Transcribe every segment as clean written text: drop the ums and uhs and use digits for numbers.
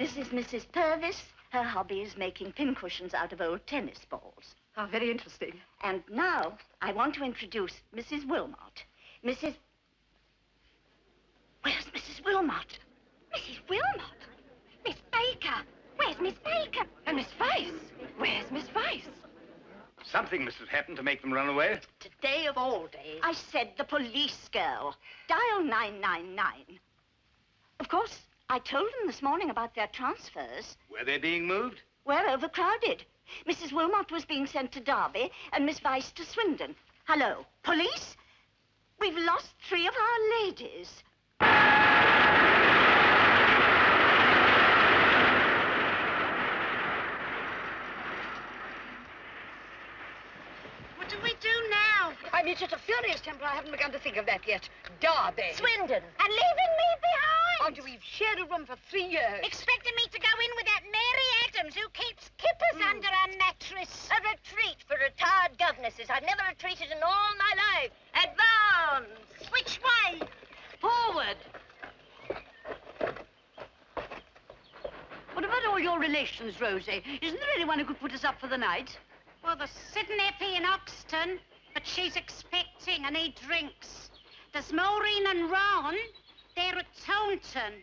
This is Mrs. Purvis. Her hobby is making pincushions out of old tennis balls. Oh, very interesting. And now I want to introduce Mrs. Wilmot. Mrs. Where's Mrs. Wilmot? Mrs. Wilmot? Miss Baker? Where's Miss Baker? And Miss Vyse? Where's Miss Vyse? Something must have happened to make them run away. Today of all days. I said the police girl. Dial 999. Of course, I told them this morning about their transfers. Were they being moved? We're overcrowded. Mrs. Wilmot was being sent to Derby and Miss Vyse to Swindon. Hello, police? We've lost 3 of our ladies. What do we do now? I'm in such a furious temper I haven't begun to think of that yet. Derby. Swindon. And leaving me behind. After we've shared a room for 3 years. Expecting me to go in with that Mary Adams who keeps kippers under her mattress. A retreat for retired governesses. I've never retreated in all my life. Advance! Which way? Forward. What about all your relations, Rosie? Isn't there anyone who could put us up for the night? Well, there's Sidney Effie in Oxton, but she's expecting and he drinks. There's Maureen and Ron. They're at Taunton.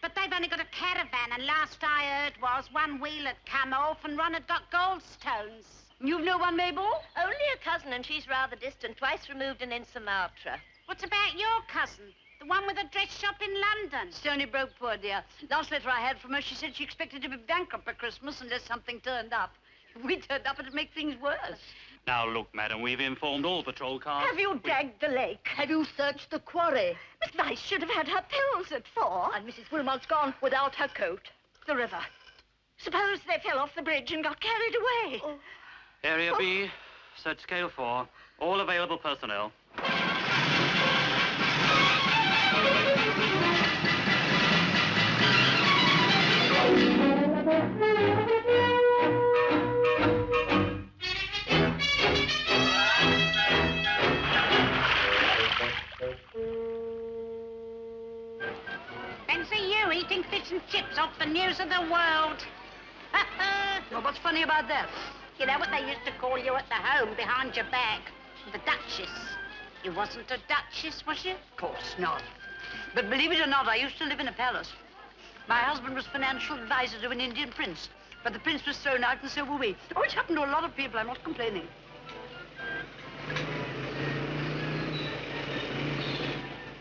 But they've only got a caravan, and last I heard was one wheel had come off and Ron had got gallstones. You've no one, Mabel? Only a cousin, and she's rather distant, twice removed and in Sumatra. What about your cousin? The one with the dress shop in London? Stony broke, poor dear. Last letter I had from her, she said she expected to be bankrupt by Christmas unless something turned up. If we turned up, it'd make things worse. Now, look, madam, we've informed all patrol cars. Have you dragged the lake? Have you searched the quarry? Miss Vyse should have had her pills at 4. And Mrs. Wilmot's gone without her coat. The river. Suppose they fell off the bridge and got carried away. Oh. Area B, search scale 4. All available personnel. Fancy you eating fish and chips off the news of the world. Well, what's funny about that? You know what they used to call you at the home behind your back? The Duchess. You wasn't a Duchess, was you? Of course not. But believe it or not, I used to live in a palace. My husband was financial advisor to an Indian prince. But the prince was thrown out and so were we. Oh, it's happened to a lot of people. I'm not complaining.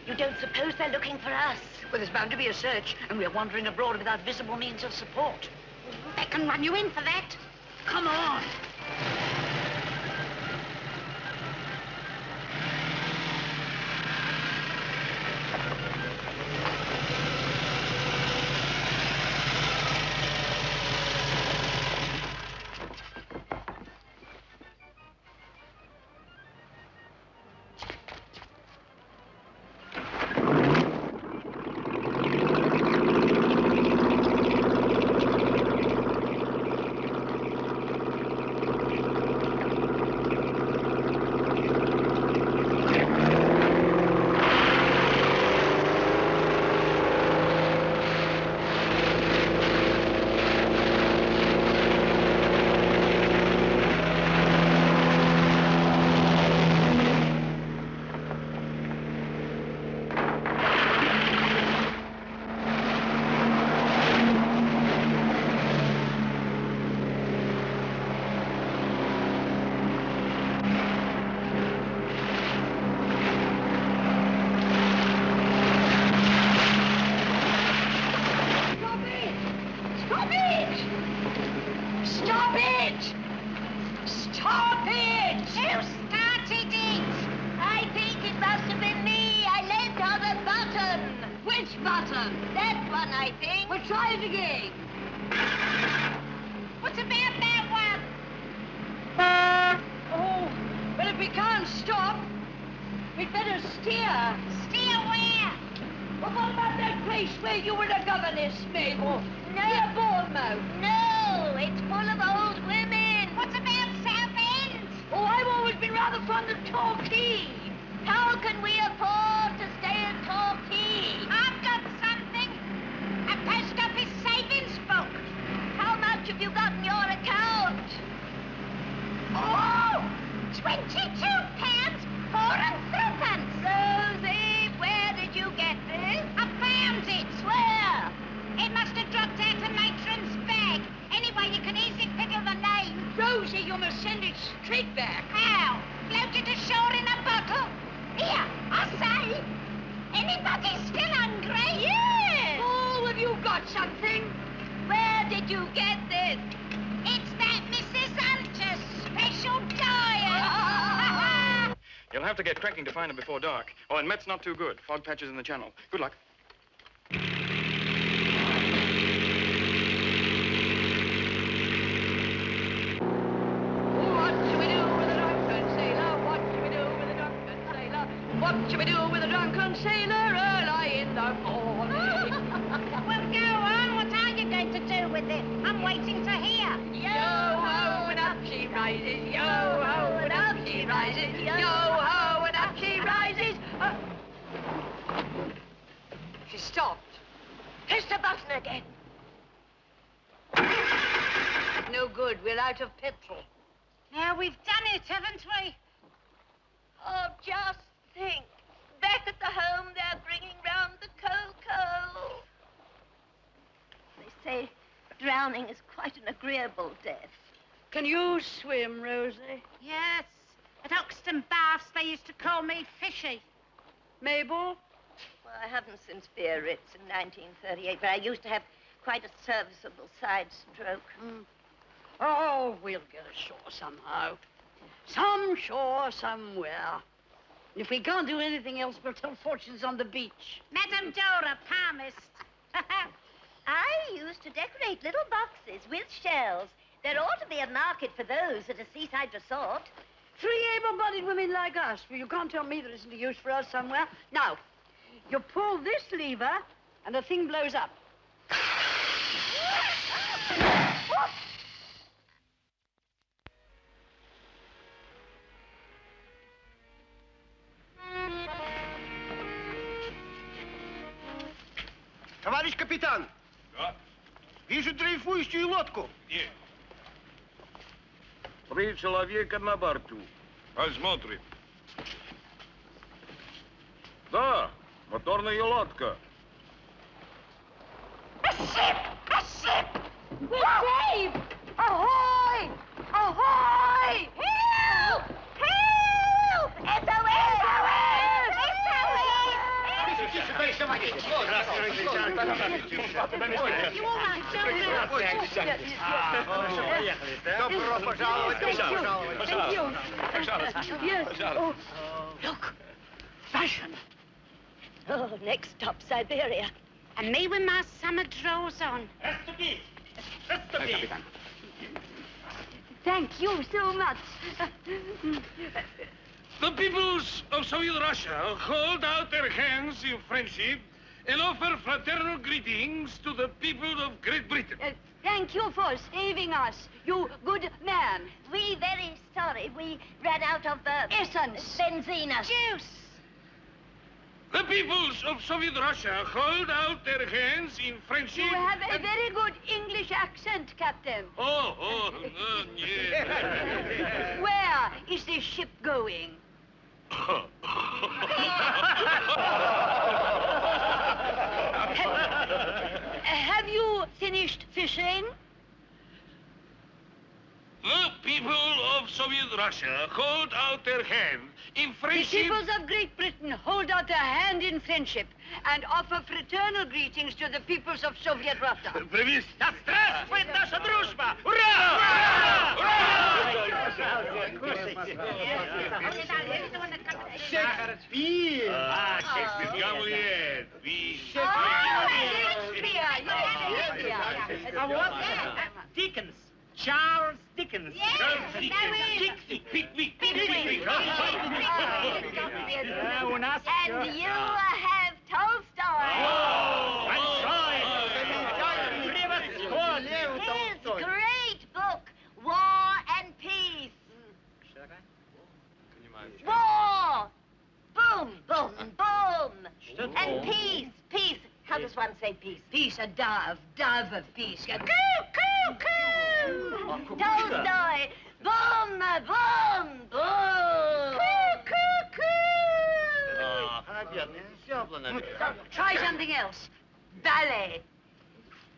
You don't suppose they're looking for us? Well, there's bound to be a search, and we're wandering abroad without visible means of support. They can run you in for that. Come on. How can we afford to stay at Torquay? I've got something. A post office savings £22, 4 and 3pence. Rosie, where did you get this? I found it. Where? It must have dropped out of matron's bag. Anyway, you can easily figure the name. Rosie, you must send it straight back. How? Floated ashore in a bottle? Here, I say. Anybody still hungry? Yes. Oh, have you got something? Where did you get this? It's that Mrs. Hunter's special diet. You'll have to get cracking to find him before dark. Oh, and Met's not too good. Fog patches in the channel. Good luck. What shall we do with a drunken sailor? What shall we do with a drunken sailor? What shall we do with a drunken sailor early in the morning? Well, go on. What are you going to do with it? I'm waiting to hear. Yo-ho, and up she rises. Yo-ho, and up she rises. Yo-ho, and up she rises. She stopped. Push the button again. No good. We're out of petrol. Now we've done it, haven't we? Oh, just think. Back at the home, they're bringing round the cocoa. They say drowning is quite an agreeable death. Can you swim, Rosie? Yes. At Oxton Baths, they used to call me Fishy. Mabel? Well, I haven't since Biarritz in 1938, but I used to have quite a serviceable side stroke. Oh, we'll get ashore somehow. Some shore somewhere. And if we can't do anything else, we'll tell fortunes on the beach. Madame Dora promised. I used to decorate little boxes with shells. There ought to be a market for those at a seaside resort. 3 able-bodied women like us. Well, you can't tell me there isn't a use for us somewhere. Now, you pull this lever, and the thing blows up. Товарищ капитан! Да? Вижу дрейфующую лодку. Где? 3 человека на борту. Посмотрим. Да, моторная лодка. A ship! We're saved! Ahoy! Ahoy! Help! Help! SOS! You all right, Добро пожаловать, Thank you. Yes. Oh, look. Fashion. Oh, next stop, Siberia. And me with my summer drawers on. Thank you so much. The peoples of Soviet Russia hold out their hands in friendship and offer fraternal greetings to the people of Great Britain. Thank you for saving us, you good man. We very sorry. We ran out of Essence. benzina. Juice. The peoples of Soviet Russia hold out their hands in friendship. You have a and... very good English accent, Captain. Yeah. Where is this ship going? Have you finished fishing? The people of Soviet Russia hold out their hand in The friendship. peoples of Great Britain hold out their hand in friendship and offer fraternal greetings to the peoples of Soviet Russia. Привет! Да здравствует наша дружба! Ура! Шекспир! Шекспир, Гамлет! А вот Dickens. Charles Dickens. У нас... And you have Tolstoy. His great book, War and Peace. War! Boom, boom, boom. And peace, peace. How does one say peace? peace, a dove of peace. Coo, coo, coo. Tolstoy. Boom, boom, boom. Dublin. Try something else. Ballet.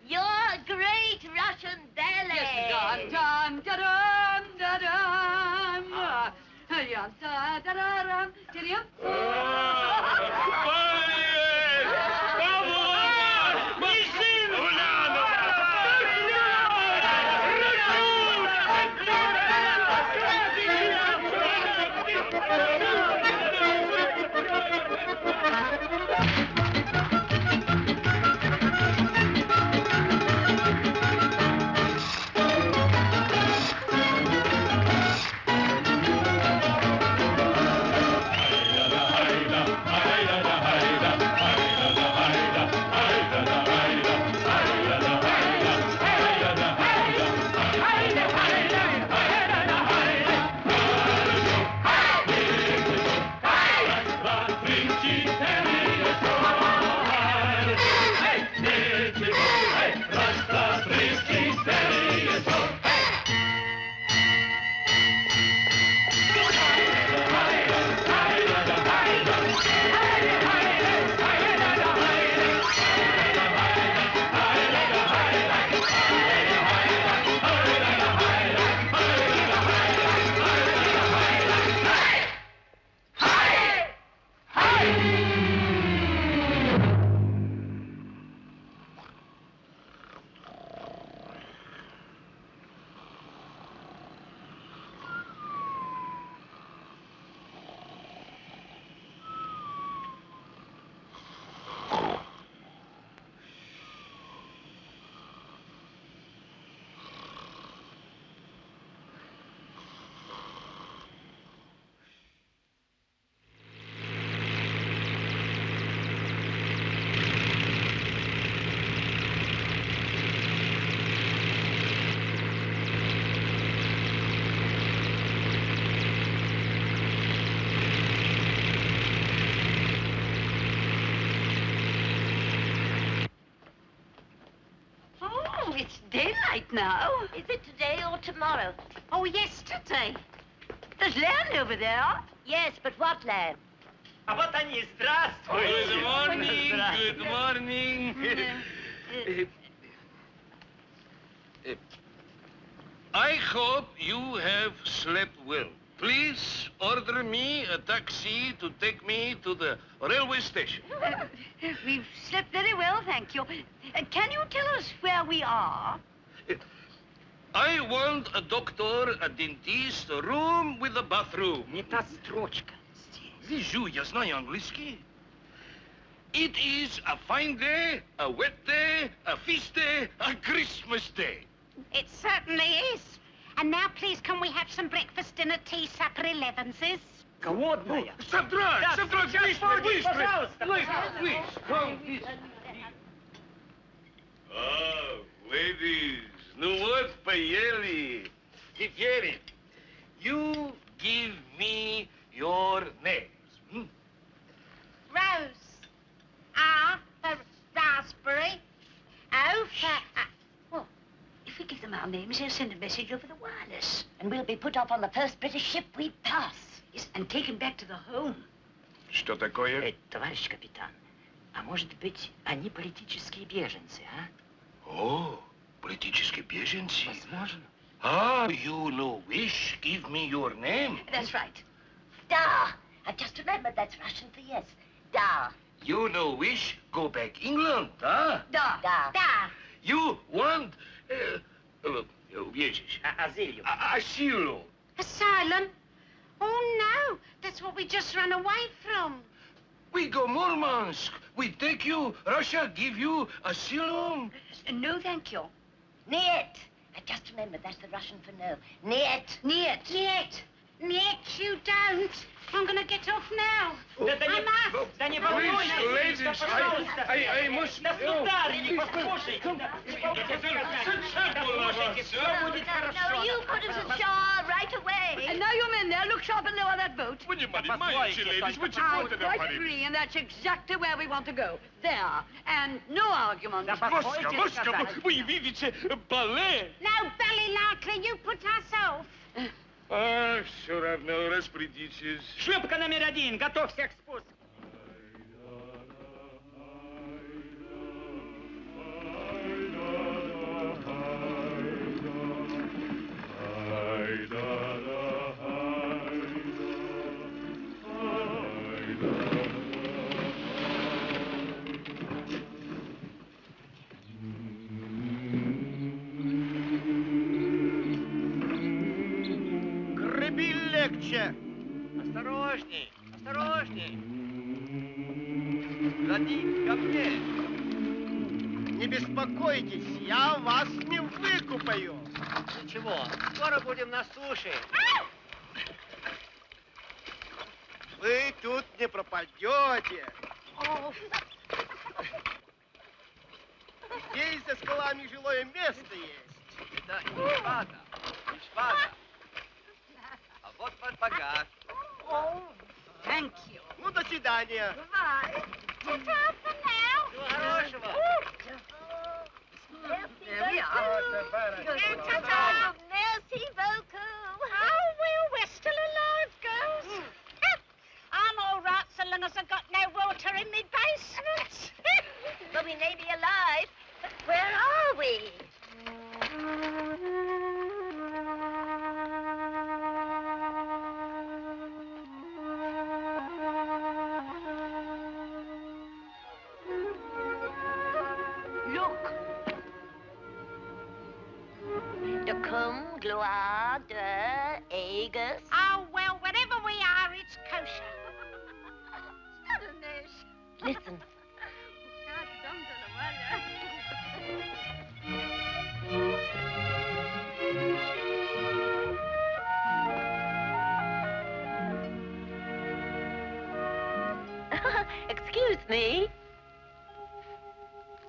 You're a great Russian ballet. Yes, dum, da, dum, da, dum. Yeah, da, da, da, dum. Did you? It's daylight now. Is it today or tomorrow? Oh, yesterday. There's land over there. Yes, but what land? А вот они, здравствуйте. Good morning. Good morning. I hope you have slept well. Please order me a taxi to take me to the railway station. We've slept very well, thank you. Can you tell us where we are? I want a doctor, a dentist, a room with a bathroom. Не та строчка. Вижу, я знаю английский. It is a fine day, a wet day, a feast day, a Christmas day. It certainly is. And now, please, can we have some breakfast, dinner, tea, supper, 11s? Голодная. Садрак, Садрак, сейчас будет, пожалуйста. please, come, please. Ah, ladies, ну вот, поели. Теперь, you give me your names. Rose. R for raspberry. O for... Well, if we give them our names, they'll send a message over the wireless. And we'll be put off on the first British ship we pass. Yes, and taken back to the home. Что такое? Товарищ капитан, а может быть, они политические беженцы, а? О, политические беженцы. Возможно. Ah, you no wish, give me your name. That's right. Da. I've just remembered that's Russian for yes. Da. You no wish, go back England, huh? Da. Da. Da. You want, убежище. Азилью. Asylum. Asylum? Oh, no. That's what we just ran away from. We go Murmansk. We take you, Russia give you asylum. No, thank you. Niet. I just remembered that's the Russian for no. Niet. Niet. Niet. Niet, you don't. I'm going to get off now. Да не волнуйтесь, Please, ladies, пожалуйста. I must... Да, сударыня, послушайте. Все будет No, хорошо. you put us ashore right away. And now you men there, look sharp and low on that boat. Вы не понимаете, понимаете, ladies, вы I чего-то quite говорите. agree, and that's exactly where we want to go. There. And no argument. Да Москва, позвольте Москва, сказать. вы видите балет. No, belly likely. You put us off. А, все равно распорядитесь. Шлюпка номер 1, готовься к спуску. легче. Осторожней, осторожней. Садись ко мне. Не беспокойтесь, я вас не выкупаю. Ничего, скоро будем на суше. Вы тут не пропадете. Здесь за скалами жилое место есть. Это не шпата, не шпата. А вот ваш багаж. Thank you. Ну, до свидания. Ta-ta for now. Всего хорошего. There we are. Ta-ta. Merci beaucoup. Oh, well, we're still alive, girls. I'm all right so long as I've got no water in my basement. But we may be alive. But where are we? Look. De cum, gloire, de, aegis. Oh, well, wherever we are, it's kosher. Listen. Excuse me.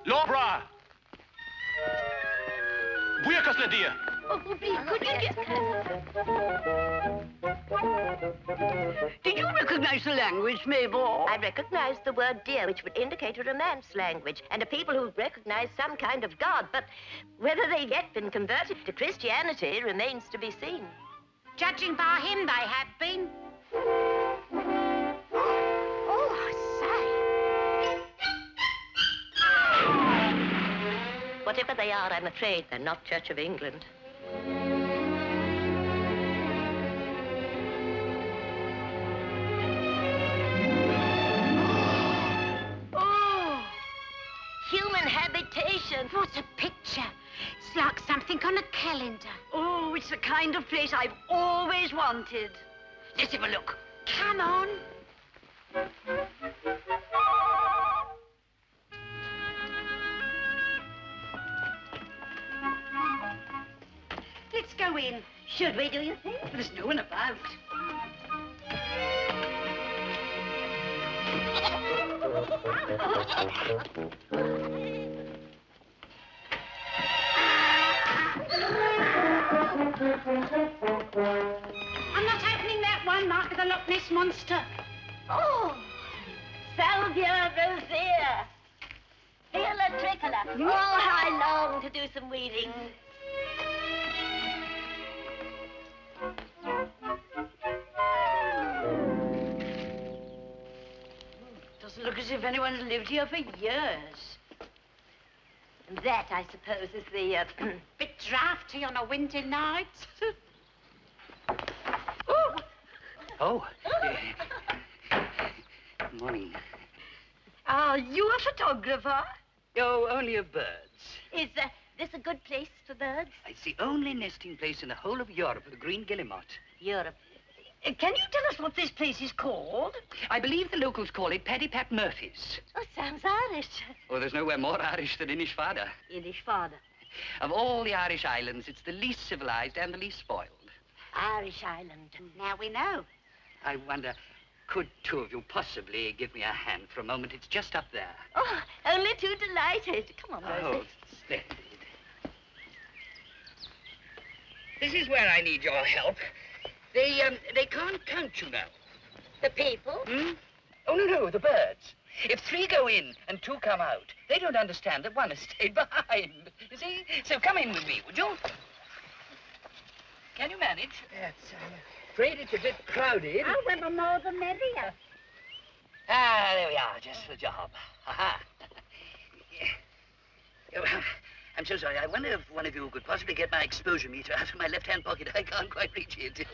Laura! Weerkasle dear! Oh, please, could you just... Did you recognize the language, Mabel? I recognized the word dear, which would indicate a Romance language, and a people who recognize some kind of god, but whether they've yet been converted to Christianity remains to be seen. Judging by him, they have been. Oh, I say. Whatever they are, I'm afraid they're not Church of England. Human habitation. What a picture. It's like something on a calendar. Oh, it's the kind of place I've always wanted. Let's have a look. Come on. Let's go in. Should we, do you think? There's no one about. I'm not opening that one, Mark of the Loch Ness Monster. Oh, Salvia rosea. Viola tricolor. Oh, how I long to do some weaving. Doesn't look as if anyone's lived here for years. And that, I suppose, is the, Bit drafty on a windy night. Oh. Morning. Are you a photographer? Oh, only of birds. is this a good place for birds? It's the only nesting place in the whole of Europe for the green guillemot. Europe. Can you tell us what this place is called? I believe the locals call it Paddy Pat Murphy's. Oh, sounds Irish. Oh, there's nowhere more Irish than Inishfada. Inishfada. Of all the Irish islands, it's the least civilized and the least spoiled. Irish island. Now we know. I wonder, could two of you possibly give me a hand for a moment? It's just up there. Oh, only too delighted. Come on, Oh, Rosie. splendid. This is where I need your help. They can't count, you know. The people? Hmm? Oh, no, the birds. If 3 go in and 2 come out, they don't understand that 1 has stayed behind. You see? So come in with me, would you? Can you manage? I'm afraid it's a bit crowded. Oh, well, the more the merrier. Ah, there we are, just for the job. Ha-ha. Yeah. Oh, I'm so sorry. I wonder if one of you could possibly get my exposure meter out of my left-hand pocket. I can't quite reach it.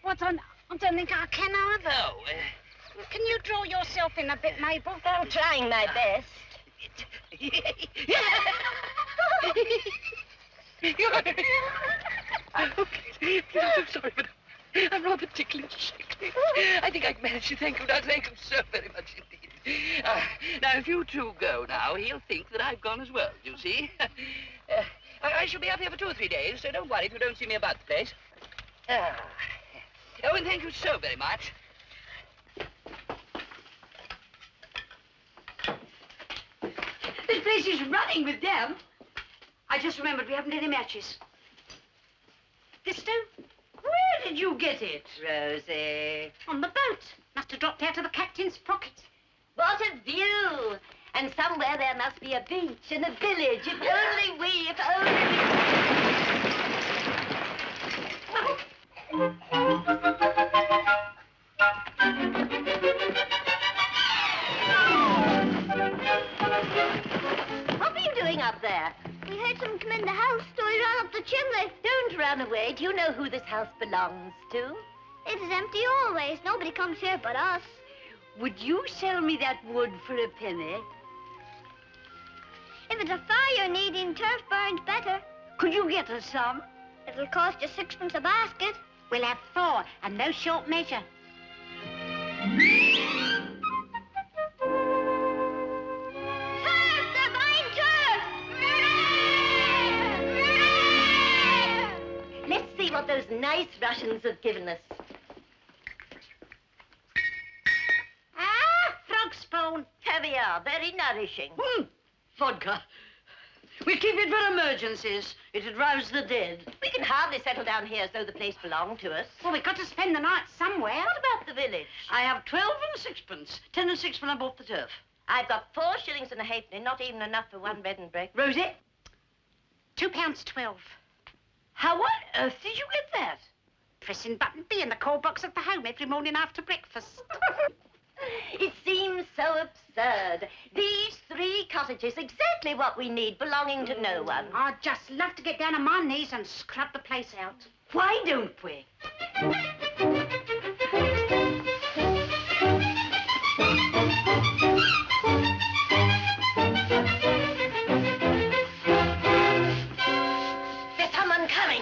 What on... I don't think I can either. No. Can you draw yourself in a bit, Mabel? I'm trying my best. Oh, please, I'm so sorry, but I'm rather ticklish. I think I can manage to thank you now. Thank you so very much indeed. Now, if you two go now, he'll think that I've gone as well, you see. I shall be up here for 2 or 3 days, so don't worry if you don't see me about the place. Oh, and thank you so very much. This place is running with damp. I just remembered we haven't any matches. This too? Where did you get it, Rosie? On the boat. Must have dropped out of the captain's pocket. What a view! And somewhere there must be a beach and a village. If only we, if What were you doing up there? We heard someone come in the house, so we ran up the chimney. Don't run away. Do you know who this house belongs to? It is empty always. Nobody comes here but us. Would you sell me that wood for a penny? If it's a fire needing turf burned better, Could you get us some? it'll cost you 6pence a basket. We'll have 4, and no short measure. Turf! They're buying turf! Let's see what those nice Russians have given us. Ah, frog spawn. Caviar, very nourishing. Vodka. We keep it for emergencies. It'd rouse the dead. We can hardly settle down here as though the place belonged to us. Well, we've got to spend the night somewhere. What about the village? I have 12 and 6pence. 10 and 6 when I bought the turf. I've got 4 shillings and a halfpenny, not even enough for 1 bed and breakfast. Rosie, £2.12. how on earth did you get that? Pressing button B in the call box at the home every morning after breakfast. It seems so absurd. These 3 cottages, exactly what we need, belonging to no one. I'd just love to get down on my knees and scrub the place out. Why don't we? There's someone coming.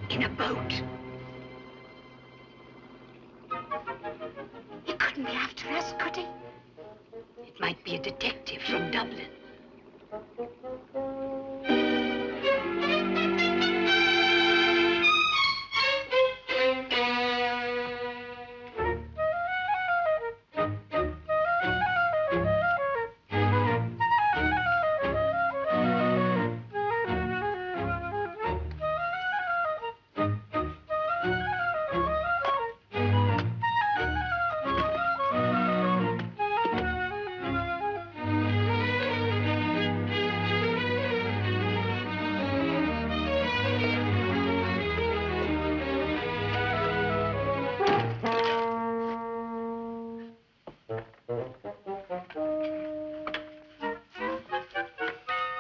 In a boat. He couldn't be after us, could he? It might be a detective from Dublin.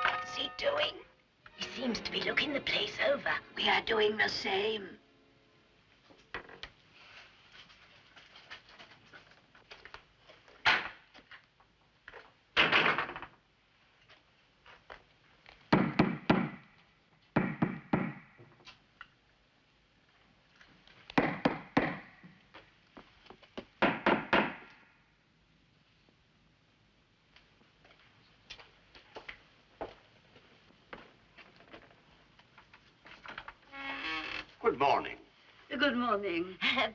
What's he doing? He seems to be looking the place over. We are doing the same. Good morning. Good morning.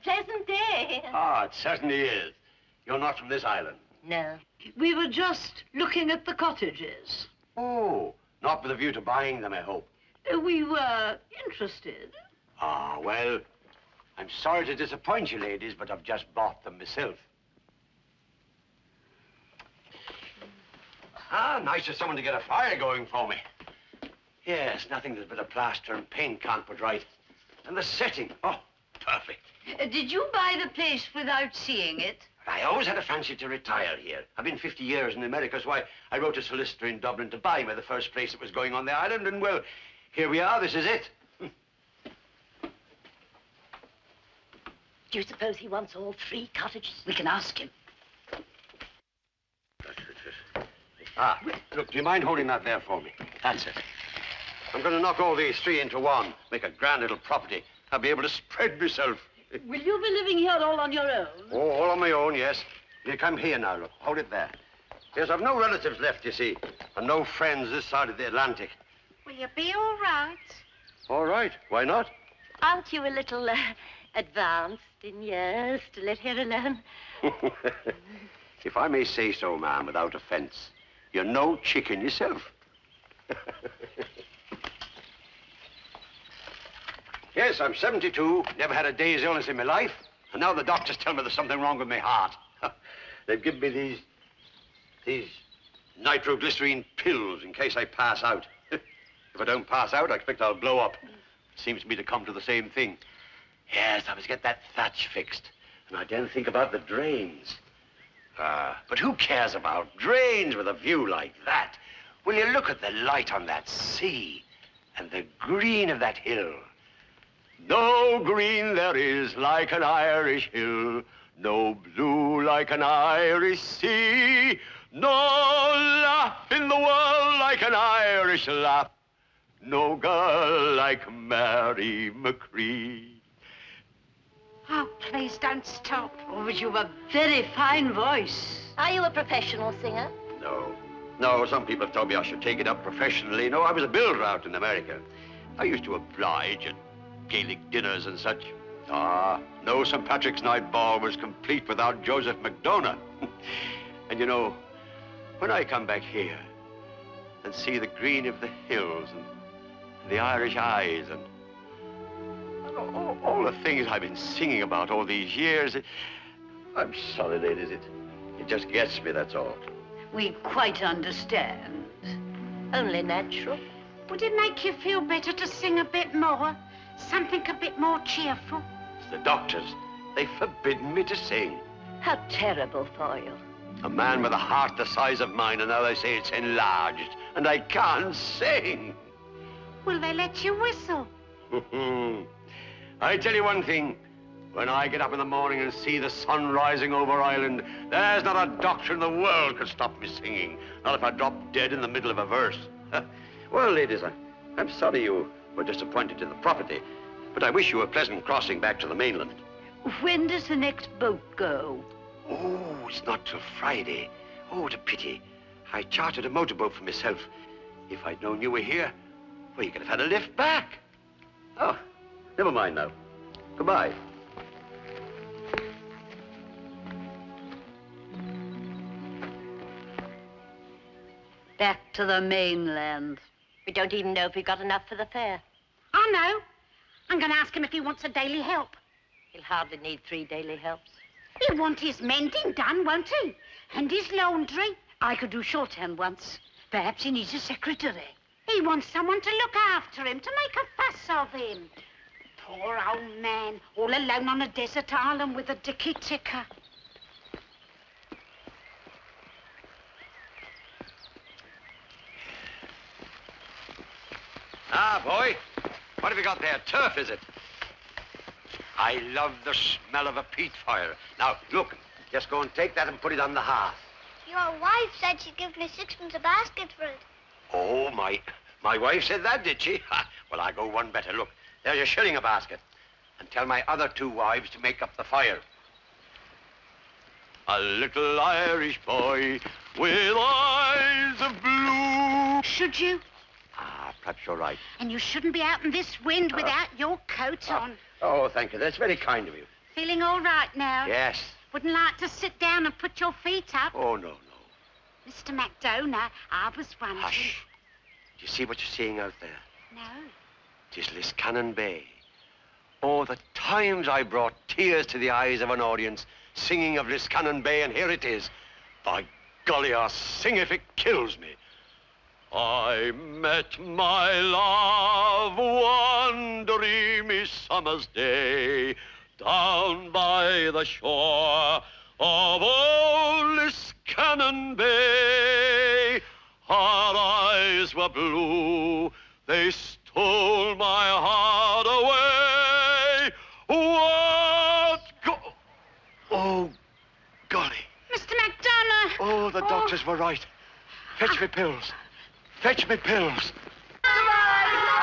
Pleasant day. Ah, it certainly is. You're not from this island. No. We were just looking at the cottages. Oh, not with a view to buying them, I hope. We were interested. Ah, well, I'm sorry to disappoint you, ladies, but I've just bought them myself. Ah, nice of someone to get a fire going for me. Yes, nothing that a bit of plaster and paint can't put right. And the setting, oh, perfect. Did you buy the place without seeing it? I always had a fancy to retire here. I've been 50 years in America, so I wrote a solicitor in Dublin to buy me the first place that was going on the island, and, well, here we are. This is it. Do you suppose he wants all 3 cottages? We can ask him. Ah, look, do you mind holding that there for me? That's it. I'm going to knock all these three into one, make a grand little property. I'll be able to spread myself. Will you be living here all on your own? Oh, all on my own, yes. You come here now, look. Hold it there. Yes, I've no relatives left, you see, and no friends this side of the Atlantic. Will you be all right? All right. Why not? Aren't you a little advanced in years to let her alone? If I may say so, ma'am, without offense, you're no chicken yourself. Yes, I'm 72, never had a day's illness in my life, and now the doctors tell me there's something wrong with my heart. They've given me these nitroglycerine pills in case I pass out. If I don't pass out, I expect I'll blow up. It seems to me to come to the same thing. Yes, I must get that thatch fixed, and I didn't think about the drains. But who cares about drains with a view like that? Will you look at the light on that sea and the green of that hill? No green there is like an Irish hill, no blue like an Irish sea, no laugh in the world like an Irish laugh, no girl like Mary McCree. Oh, please don't stop. Oh, but you've a very fine voice. Are you a professional singer? No. No, some people have told me I should take it up professionally. No, I was a builder out in America. I used to oblige at Gaelic dinners and such. No St. Patrick's Night ball was complete without Joseph McDonough. And you know, when I come back here and see the green of the hills and the Irish eyes and all the things I've been singing about all these years, I'm sorry, ladies, it just gets me, that's all. We quite understand. Only natural. Would it make you feel better to sing a bit more? Something a bit more cheerful? It's the doctors. They've forbidden me to sing. How terrible for you. A man with a heart the size of mine, and now they say it's enlarged, and I can't sing. Will they let you whistle? I tell you one thing. When I get up in the morning and see the sun rising over Ireland, there's not a doctor in the world could stop me singing. Not if I drop dead in the middle of a verse. Well, ladies, I'm sorry you were disappointed in the property, but I wish you a pleasant crossing back to the mainland. When does the next boat go? Oh, it's not till Friday. Oh, what a pity. I chartered a motorboat for myself. If I'd known you were here, well, you could have had a lift back. Oh, never mind now. Goodbye. Back to the mainland. We don't even know if we got enough for the fare. I know. I'm going to ask him if he wants a daily help. He'll hardly need 3 daily helps. He'll want his mending done, won't he? And his laundry. I could do shorthand once. Perhaps he needs a secretary. He wants someone to look after him, to make a fuss of him. Poor old man, all alone on a desert island with a dicky ticker. Ah, boy. What have you got there? Turf, is it? I love the smell of a peat fire. Now, look. Just go and take that and put it on the hearth. Your wife said she'd give me 6pence a basket for it. Oh, my wife said that, did she? Well, I'll go one better. Look, there's your shilling a basket. And tell my other 2 wives to make up the fire. A little Irish boy with eyes of blue. Should you? Perhaps you're right. And you shouldn't be out in this wind without your coat on. Oh, thank you. That's very kind of you. Feeling all right now? Yes. Wouldn't like to sit down and put your feet up? Oh, no. Mr. McDonough, I was wondering... Hush. Do you see what you're seeing out there? No. It is Liscannon Bay. Oh, the times I brought tears to the eyes of an audience singing of Liscannon Bay, and here it is. By golly, I'll sing if it kills me. I met my love one dreamy summer's day down by the shore of old Liscannon Bay. Her eyes were blue, they stole my heart away. Oh, golly. Mr. McDonough! Oh, the doctors were right. Fetch me pills. Fetch me pills. Survive!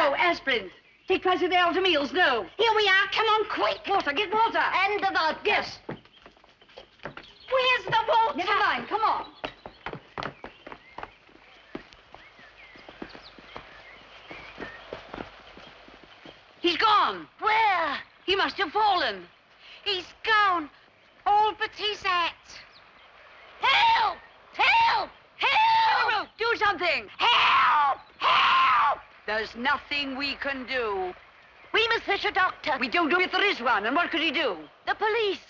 No, aspirin. Take paracetamol to meals, no. Here we are. Come on, quick. Water, get water. And the vodka. Yes. Where's the water? Never mind, come on. He's gone. Where? He must have fallen. He's gone. All but his hat. Help! Help! Help! Do something! Help! Help! There's nothing we can do. We must fetch a doctor. We don't know if there is one, and what could he do? The police.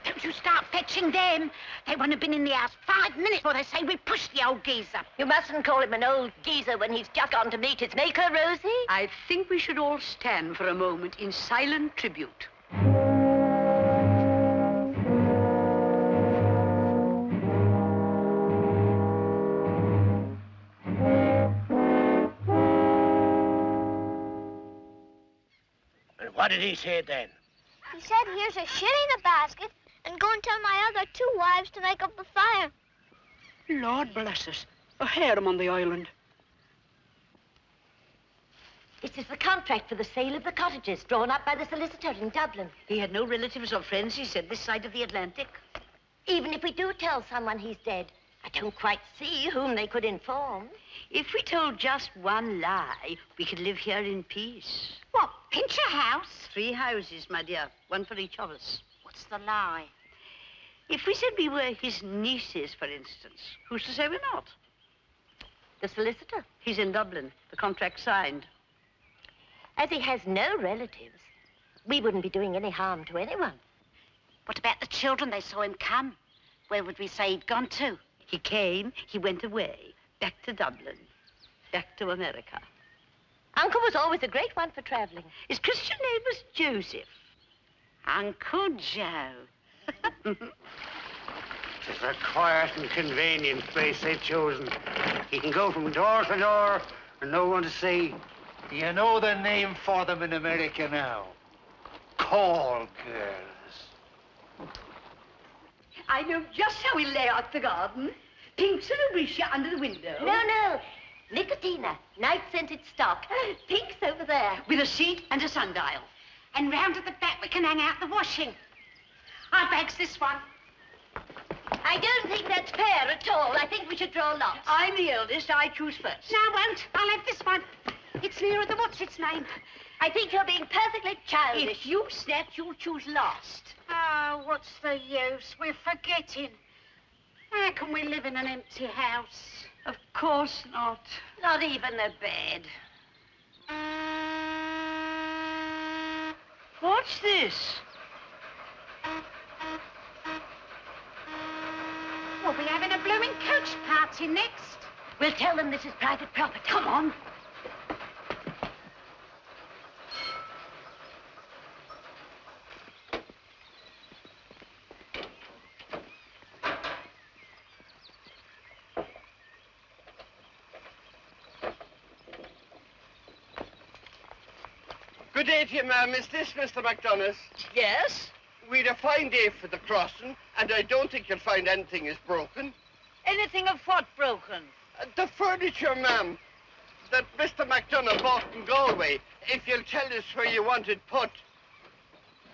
Don't you start fetching them. They won't have been in the house 5 minutes before they say we pushed the old geezer. You mustn't call him an old geezer when he's just gone to meet his maker, Rosie. I think we should all stand for a moment in silent tribute. And what did he say then? He said, here's a shilling a basket, and go and tell my other 2 wives to make up the fire. Lord bless us. A harem on the island. It is the contract for the sale of the cottages drawn up by the solicitor in Dublin. He had no relatives or friends, he said, this side of the Atlantic. Even if we do tell someone he's dead, I don't quite see whom they could inform. If we told just one lie, we could live here in peace. What, pinch a house? 3 houses, my dear, one for each of us. What's the lie? If we said we were his nieces, for instance, who's to say we're not? The solicitor? He's in Dublin. The contract signed. As he has no relatives, we wouldn't be doing any harm to anyone. What about the children? They saw him come. Where would we say he'd gone to? He came, he went away, back to Dublin, back to America. Uncle was always a great one for traveling. His Christian name was Joseph. Uncle Joe. It's a quiet and convenient place they've chosen. He can go from door to door and no one to see. You know the name for them in America now. Call girls. I know just how we lay out the garden. Pinks and Arisha under the window. No. Nicotina, night-scented stock. Pink's over there. With a seat and a sundial. And round at the back we can hang out the washing. Our bag's this one. I don't think that's fair at all. I think we should draw lots. I'm the eldest. I choose first. No, I won't. I'll have this one. It's nearer the what's-its-name. I think you're being perfectly childish. If you snatch, you'll choose last. Oh, what's the use? We're forgetting. How can we live in an empty house? Of course not. Not even a bed. What's this? We'll be having a blooming coach party next. We'll tell them this is private property. Come on. Good day to you, ma'am. Is this Mr. McDonough's? Yes? We'd a fine day for the crossing, and I don't think you'll find anything is broken. Anything of what broken? The furniture, ma'am, that Mr. McDonough bought in Galway. If you'll tell us where you want it put.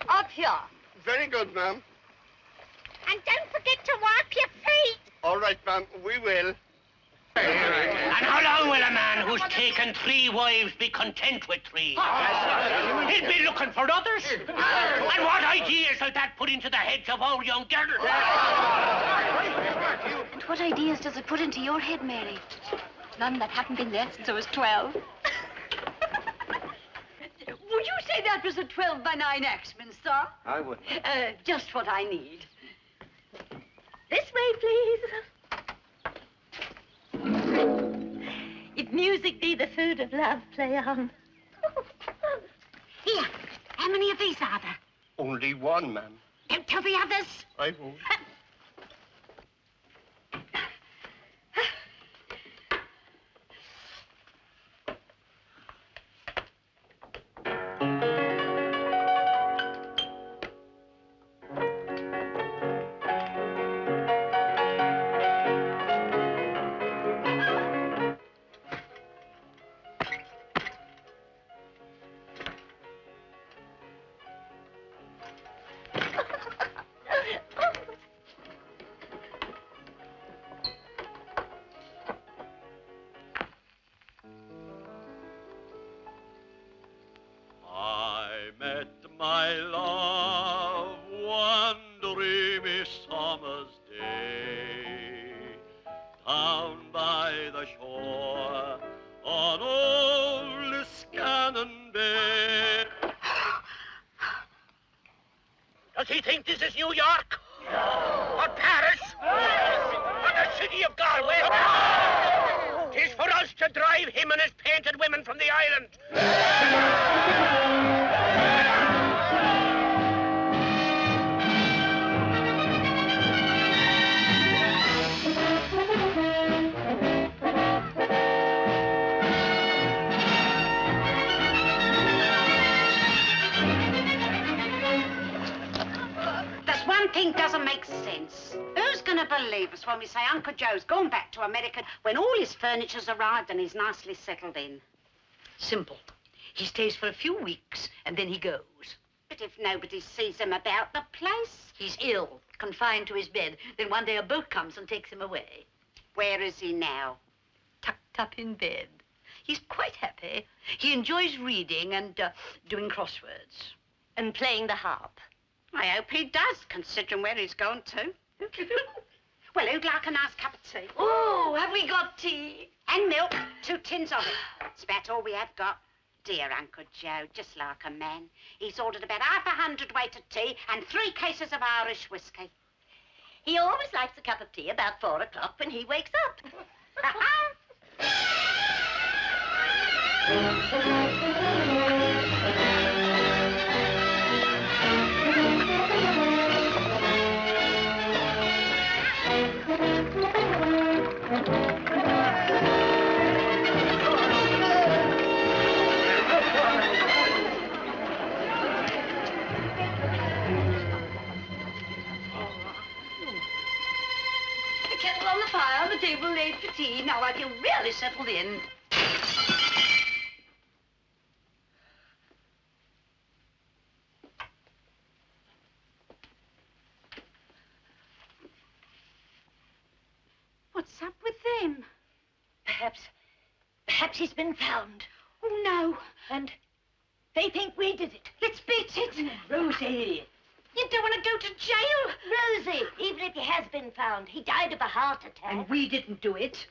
Up here. Very good, ma'am. And don't forget to wipe your feet. All right, ma'am, we will. And how long will a man who's taken 3 wives be content with 3? He'll be looking for others. And what ideas will that put into the heads of our young girls? And what ideas does it put into your head, Mary? None that haven't been there since I was 12. Would you say that was a 12 by 9 Axminster? I would. Just what I need. This way, please. If music be the food of love, play on. Here, how many of these are there? Only one, ma'am. Don't tell the others. I won't. down by the shore on old Liscannon Bay. Does he think this is New York? No. Or Paris? No. Or the city of Galway? No. 'Tis for us to drive him and his painted women from the island. One thing doesn't make sense. Who's going to believe us when we say Uncle Joe's gone back to America when all his furniture's arrived and he's nicely settled in? Simple. He stays for a few weeks and then he goes. But if nobody sees him about the place? He's ill, confined to his bed. Then one day a boat comes and takes him away. Where is he now? Tucked up in bed. He's quite happy. He enjoys reading and doing crosswords. And playing the harp. I hope he does, considering where he's gone to. Well, who'd like a nice cup of tea? Oh, have we got tea? And milk, 2 tins of it. It's about all we have got. Dear Uncle Joe, just like a man. He's ordered about 100 weight of tea and 3 cases of Irish whiskey. He always likes a cup of tea about 4 o'clock when he wakes up. Kettle on the fire, the table laid for tea. Now I feel really settled in. What's up with them? Perhaps he's been found. Oh, no. And they think we did it. Let's beat it. Rosie. You don't want to go to jail? Rosie, even if he has been found, he died of a heart attack. And we didn't do it.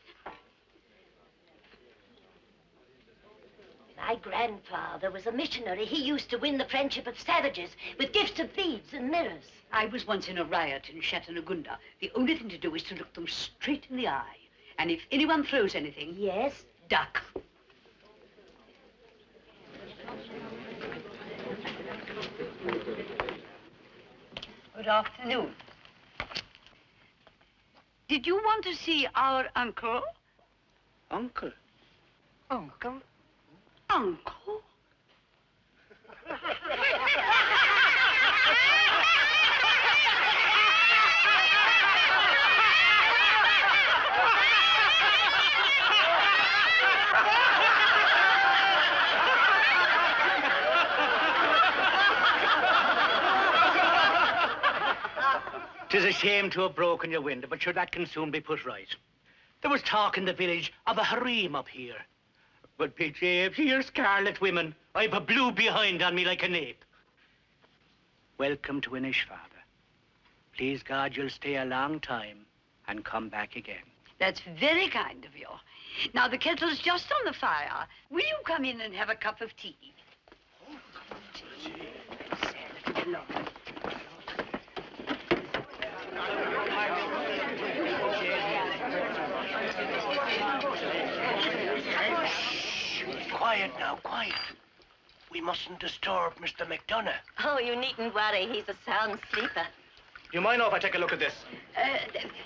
My grandfather was a missionary. He used to win the friendship of savages with gifts of beads and mirrors. I was once in a riot in Chattanooga. The only thing to do is to look them straight in the eye. And if anyone throws anything... Yes? Duck. Good afternoon. Did you want to see our uncle? Uncle? Uncle? Uncle? Tis a shame to have broken your window, but sure that can soon be put right. There was talk in the village of a harem up here. But be James, here scarlet women. I've a blue behind on me like a nape. Welcome to Inish, Father. Please God you'll stay a long time and come back again. That's very kind of you. Now the kettle's just on the fire. Will you come in and have a cup of tea? Quiet now, quiet. We mustn't disturb Mr. McDonough. Oh, you needn't worry. He's a sound sleeper. Do you mind if I take a look at this?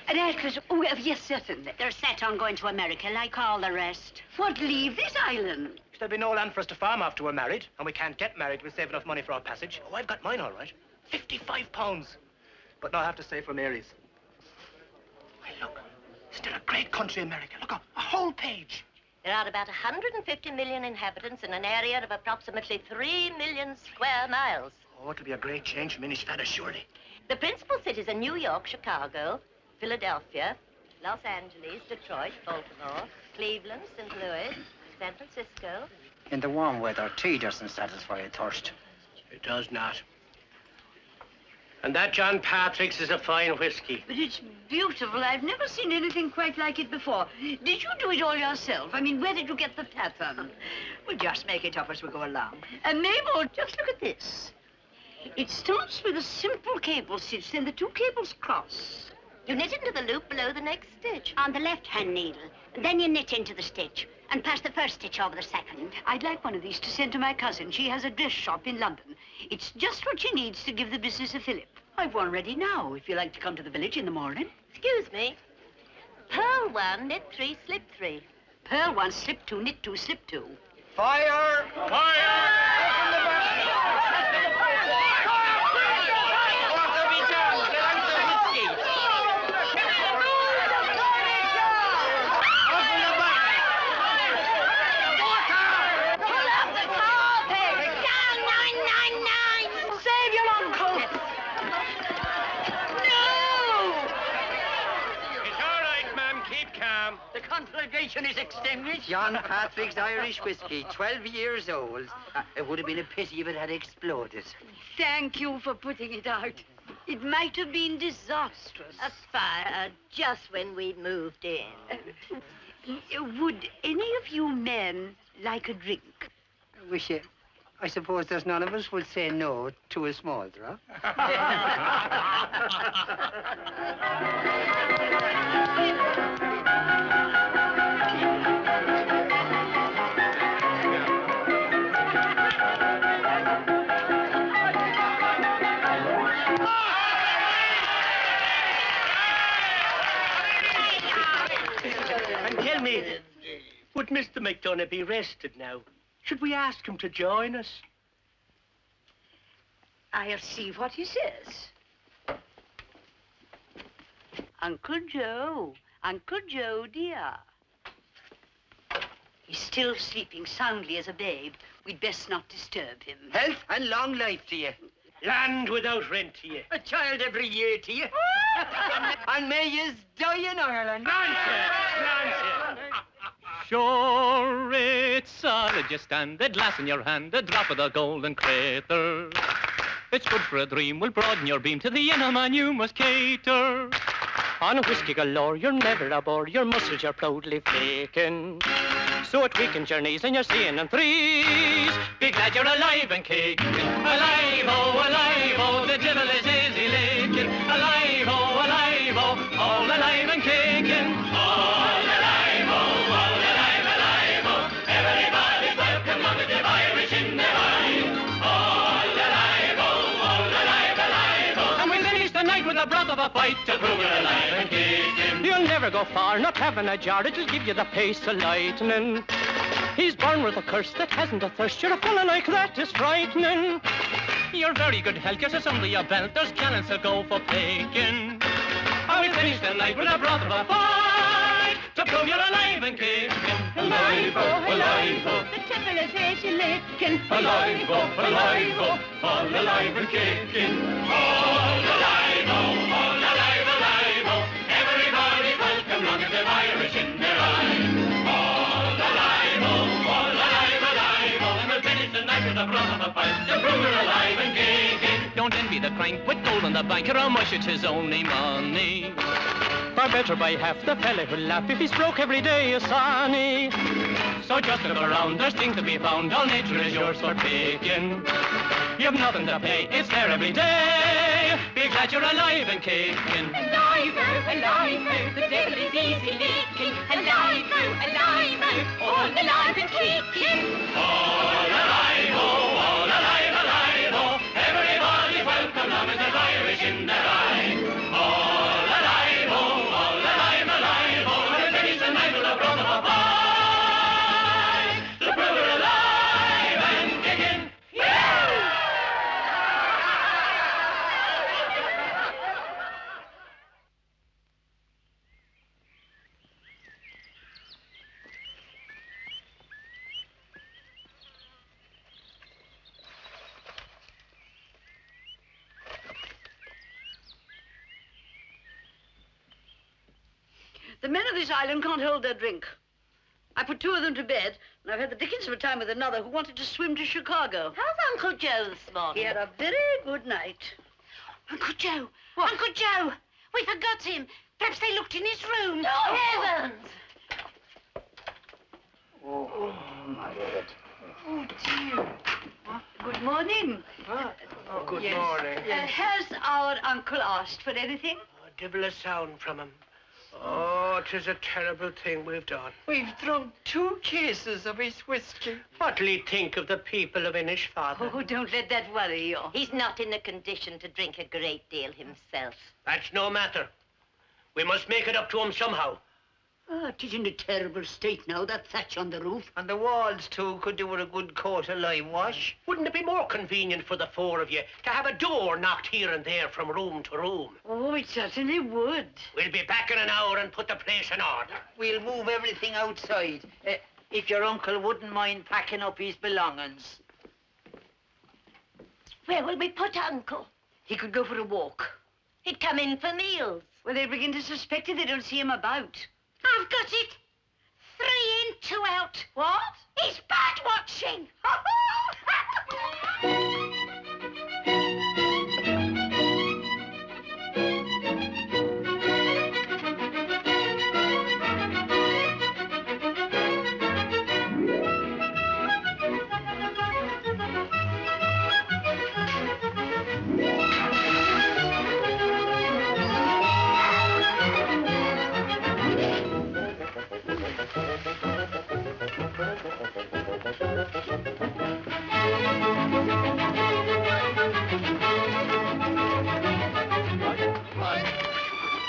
An actress, oh, yes, certainly. They're set on going to America like all the rest. What, leave this island? There'll be no land for us to farm after we're married, and we can't get married till we save enough money for our passage. Oh, I've got mine all right. £55. But now I have to save for Mary's. Hey, look. Still a great country, America. Look, a whole page. There are about 150 million inhabitants in an area of approximately 3 million square miles. Oh, it'll be a great change from Innisfatter, surely. The principal cities are New York, Chicago, Philadelphia, Los Angeles, Detroit, Baltimore, Cleveland, St. Louis, San Francisco. In the warm weather, tea doesn't satisfy your thirst. It does not. And that John Patrick's is a fine whiskey. But it's beautiful. I've never seen anything quite like it before. Did you do it all yourself? I mean, where did you get the pattern? We'll just make it up as we go along. Mabel, just look at this. It starts with a simple cable stitch, then the two cables cross. You knit into the loop below the next stitch. On the left-hand needle. Then you knit into the stitch and pass the first stitch over the second. I'd like one of these to send to my cousin. She has a dress shop in London. It's just what she needs to give the business a fillip. I've one ready now, if you like to come to the village in the morning. Excuse me. Purl 1, knit 3, slip 3. Purl 1, slip 2, knit 2, slip 2. Fire! Fire! The conflagration is extinguished. John Patrick's Irish whiskey, 12 years old. It would have been a pity if it had exploded. Thank you for putting it out. It might have been disastrous. A fire just when we'd moved in. Would any of you men like a drink? I suppose there's none of us will say no to a small drop. And tell me, would Mr. McDonough be rested now? Should we ask him to join us? I'll see what he says. Uncle Joe, dear. He's still sleeping soundly as a babe. We'd best not disturb him. Health and long life to you. Land without rent to you. A child every year to you. And may yous die in Ireland. Nonsense! Sure, it's solid. You stand a glass in your hand, a drop of the golden crater. It's good for a dream, will broaden your beam. To the inner man you must cater. On whiskey galore, you're never a bore. Your muscles you're proudly flaking. So it weakens your knees and you're seeing in threes. Be glad you're alive and kicking. Alive, oh, the devil is easy licking. Alive, oh, all alive and kicking. All alive, oh, everybody's welcome long as they're Irish in their mind. All alive, oh, and we'll finish the night with a broth of a fight to prove we're alive and kicking. You'll never go far, not having a jar, it'll give you the pace of lightning. He's born with a curse that hasn't a thirst. You're a fella like that is frightening. You're very good health, yes, it's under your belt. There's cannons that go for taking. I will finish the night with a broth of a fight to prove you're alive and kicking. Alive, oh, The devil is easy licking. alive, oh, all alive and kicking. All alive, oh, everybody's welcome long as they're Irish in their eyes. All alive, oh, and we'll finish the night with a broth of a fight to prove we're alive and kicking. Don't envy the crank with gold in the bank, or how much it is only money. Far better by half the fella who'll laugh if he's broke every day is sunny. So just look around, there's things to be found, all nature is yours for taking. You've nothing to pay, it's there every day. Be glad you're alive and kicking. Alive, the devil is easy licking. Alive, all alive and kicking. All alive, oh, everybody's welcome long as there's Irish in their eyes. All alive, oh, and we'll finish the night with a broth of a fight to prove we're alive and kicking. The men of this island can't hold their drink. I put two of them to bed, and I've had the dickens of a time with another who wanted to swim to Chicago. How's Uncle Joe this morning? He had a very good night. Uncle Joe! What? Uncle Joe! We forgot him. Perhaps they looked in his room. No, heavens! Oh, my head. Oh, dear. Good morning. Good morning. Has our uncle asked for anything? Divil a sound from him. Oh, 'tis a terrible thing we've done. We've drunk 2 cases of his whiskey. What'll he think of the people of Inishfather? Oh, don't let that worry you. He's not in a condition to drink a great deal himself. That's no matter. We must make it up to him somehow. Oh, 'tis in a terrible state now, that thatch on the roof. And the walls, too, could do with a good coat of lime wash. Wouldn't it be more convenient for the 4 of you to have a door knocked here and there from room to room? Oh, it certainly would. We'll be back in an hour and put the place in order. We'll move everything outside. If your uncle wouldn't mind packing up his belongings. Where will we put Uncle? He could go for a walk. He'd come in for meals. Well, they begin to suspect it. They don't see him about. I've got it. 3 in, 2 out. What? He's bird watching.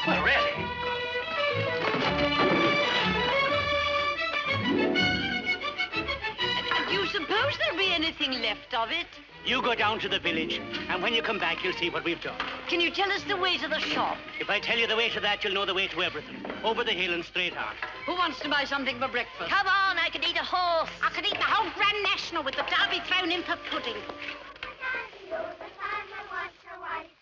Well, really? Do you suppose there'll be anything left of it? You go down to the village, and when you come back, you'll see what we've done. Can you tell us the way to the shop? If I tell you the way to that, you'll know the way to everything. Over the hill and straight on. Who wants to buy something for breakfast? Come on, I could eat a horse. I could eat the whole Grand National with the derby thrown in for pudding. The farmer wants a wife.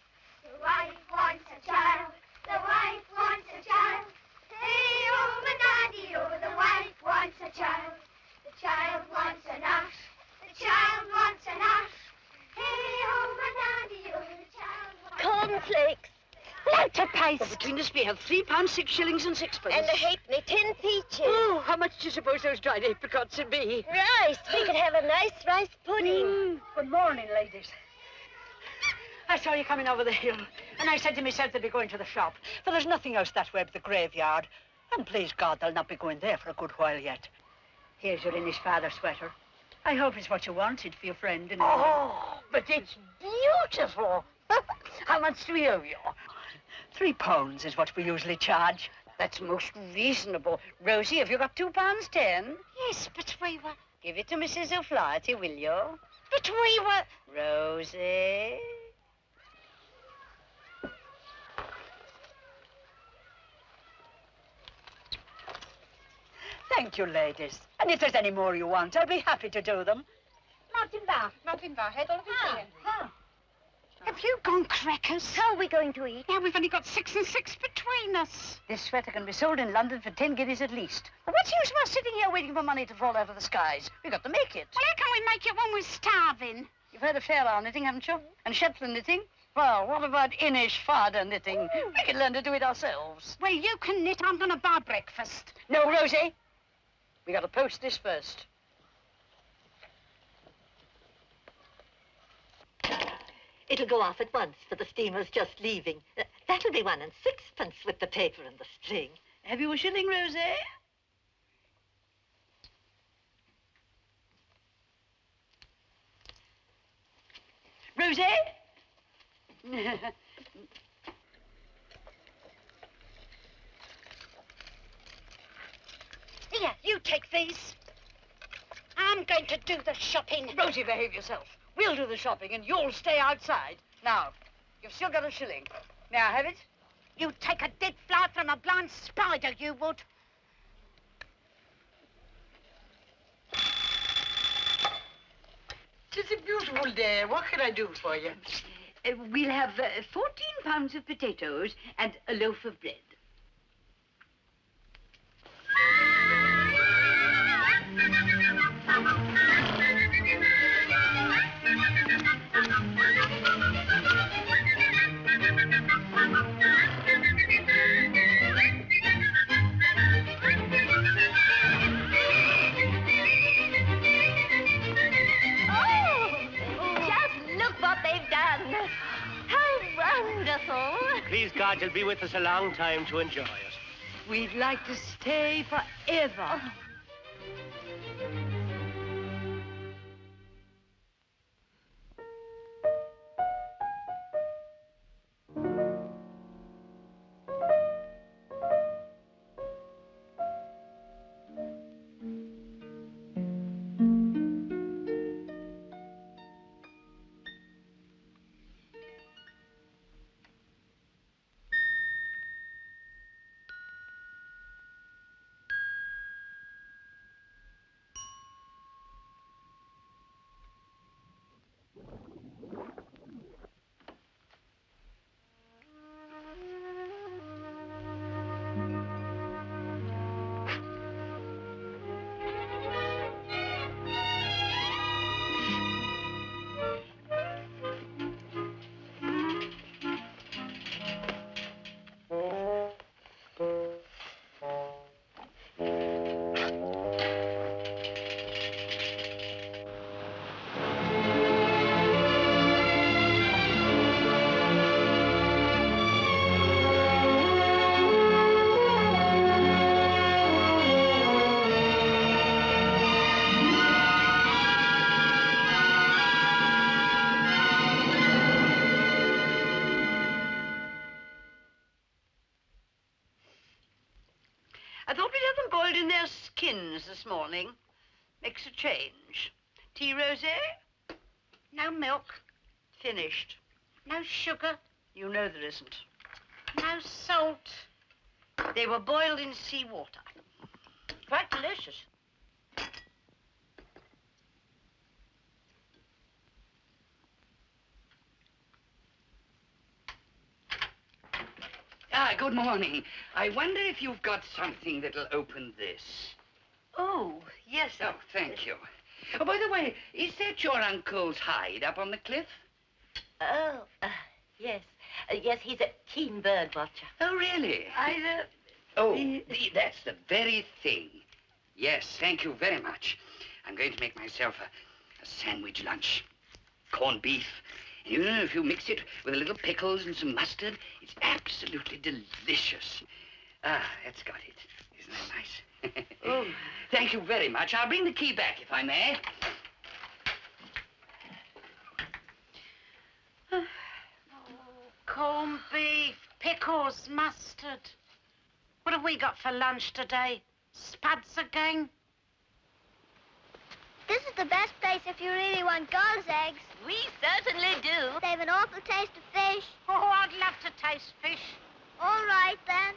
The wife wants a child. The wife wants a child. Hey, oh, Manadi, oh, the wife wants a child. The child wants a nurse. The child wants a nurse. Hey, oh, Manadi, oh, the child wants Cornflakes. Blotter paste. Well, between us, we have £3, 6 shillings and 6pence. And a halfpenny, 10 peaches. Oh, how much do you suppose those dried apricots would be? Rice. We could have a nice rice pudding. Good morning, ladies. I saw you coming over the hill, and I said to myself they'd be going to the shop, for there's nothing else that way but the graveyard. And please God, they'll not be going there for a good while yet. Here's your Inishfather sweater. I hope it's what you wanted for your friend. Oh, but it's beautiful. How much do we owe you? £3 is what we usually charge. That's most reasonable. Rosie, have you got £2.10? Yes, but we were... Give it to Mrs. O'Flaherty, will you? But we were... Rosie? Thank you, ladies. And if there's any more you want, I'll be happy to do them. Martin Bar, head on Have you gone crackers? How are we going to eat? Now we've only got 6 and 6 between us. This sweater can be sold in London for 10 guineas at least. But what's the use of us sitting here waiting for money to fall out of the skies? We've got to make it. Well, how can we make it when we're starving? You've heard of Fairlawn knitting, haven't you? And Shetland knitting? Well, what about Inishfather knitting? We can learn to do it ourselves. Well, you can knit. I'm going to buy breakfast. No, Rosie. We got to post this first. It'll go off at once, for the steamer's just leaving. That'll be 1 and 6pence with the paper and the string. Have you a shilling, Rosie? Rosie? Here, you take these. I'm going to do the shopping. Rosie, behave yourself. We'll do the shopping and you'll stay outside. Now, you've still got a shilling. May I have it? You'd take a dead fly from a blind spider, you would. It's a beautiful day. What can I do for you? We'll have 14 pounds of potatoes and a loaf of bread. He'll be with us a long time to enjoy it. We'd like to stay forever. I thought we'd have them boiled in their skins this morning. Makes a change. Tea rosé? No milk. Finished. No sugar. You know there isn't. No salt. They were boiled in seawater. Quite delicious. Ah, good morning. I wonder if you've got something that'll open this. Oh, yes. Oh, thank you. Oh, by the way, is that your uncle's hide up on the cliff? Oh, yes. Yes, he's a keen bird watcher. Oh, really? That's the very thing. Yes, thank you very much. I'm going to make myself a sandwich lunch. Corned beef. And you know, if you mix it with a little pickles and some mustard, it's absolutely delicious. Ah, that's got it. Isn't that nice? Oh, thank you very much. I'll bring the key back, if I may. Corned beef, pickles, mustard. What have we got for lunch today? Spuds again? This is the best place if you really want gulls' eggs. We certainly do. They have an awful taste of fish. Oh, I'd love to taste fish. All right, then.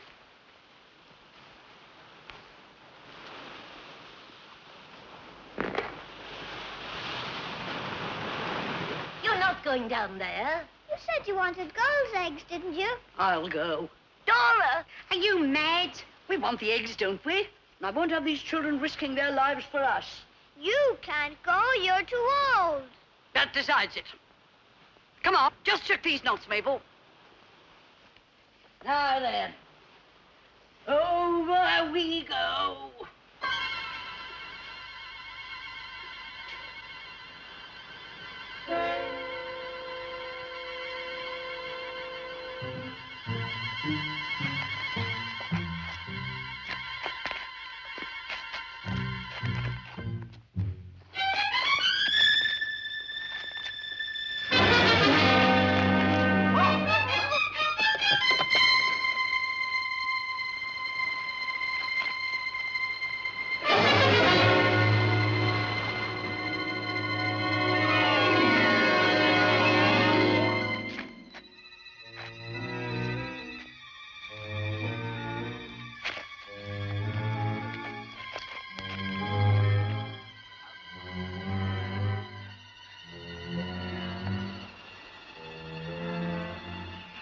You're not going down there. You said you wanted gulls' eggs, didn't you? I'll go. Dora! Are you mad? We want the eggs, don't we? And I won't have these children risking their lives for us. You can't go. You're too old. That decides it. Come on, just check these nuts, Mabel. Now then. Over we go.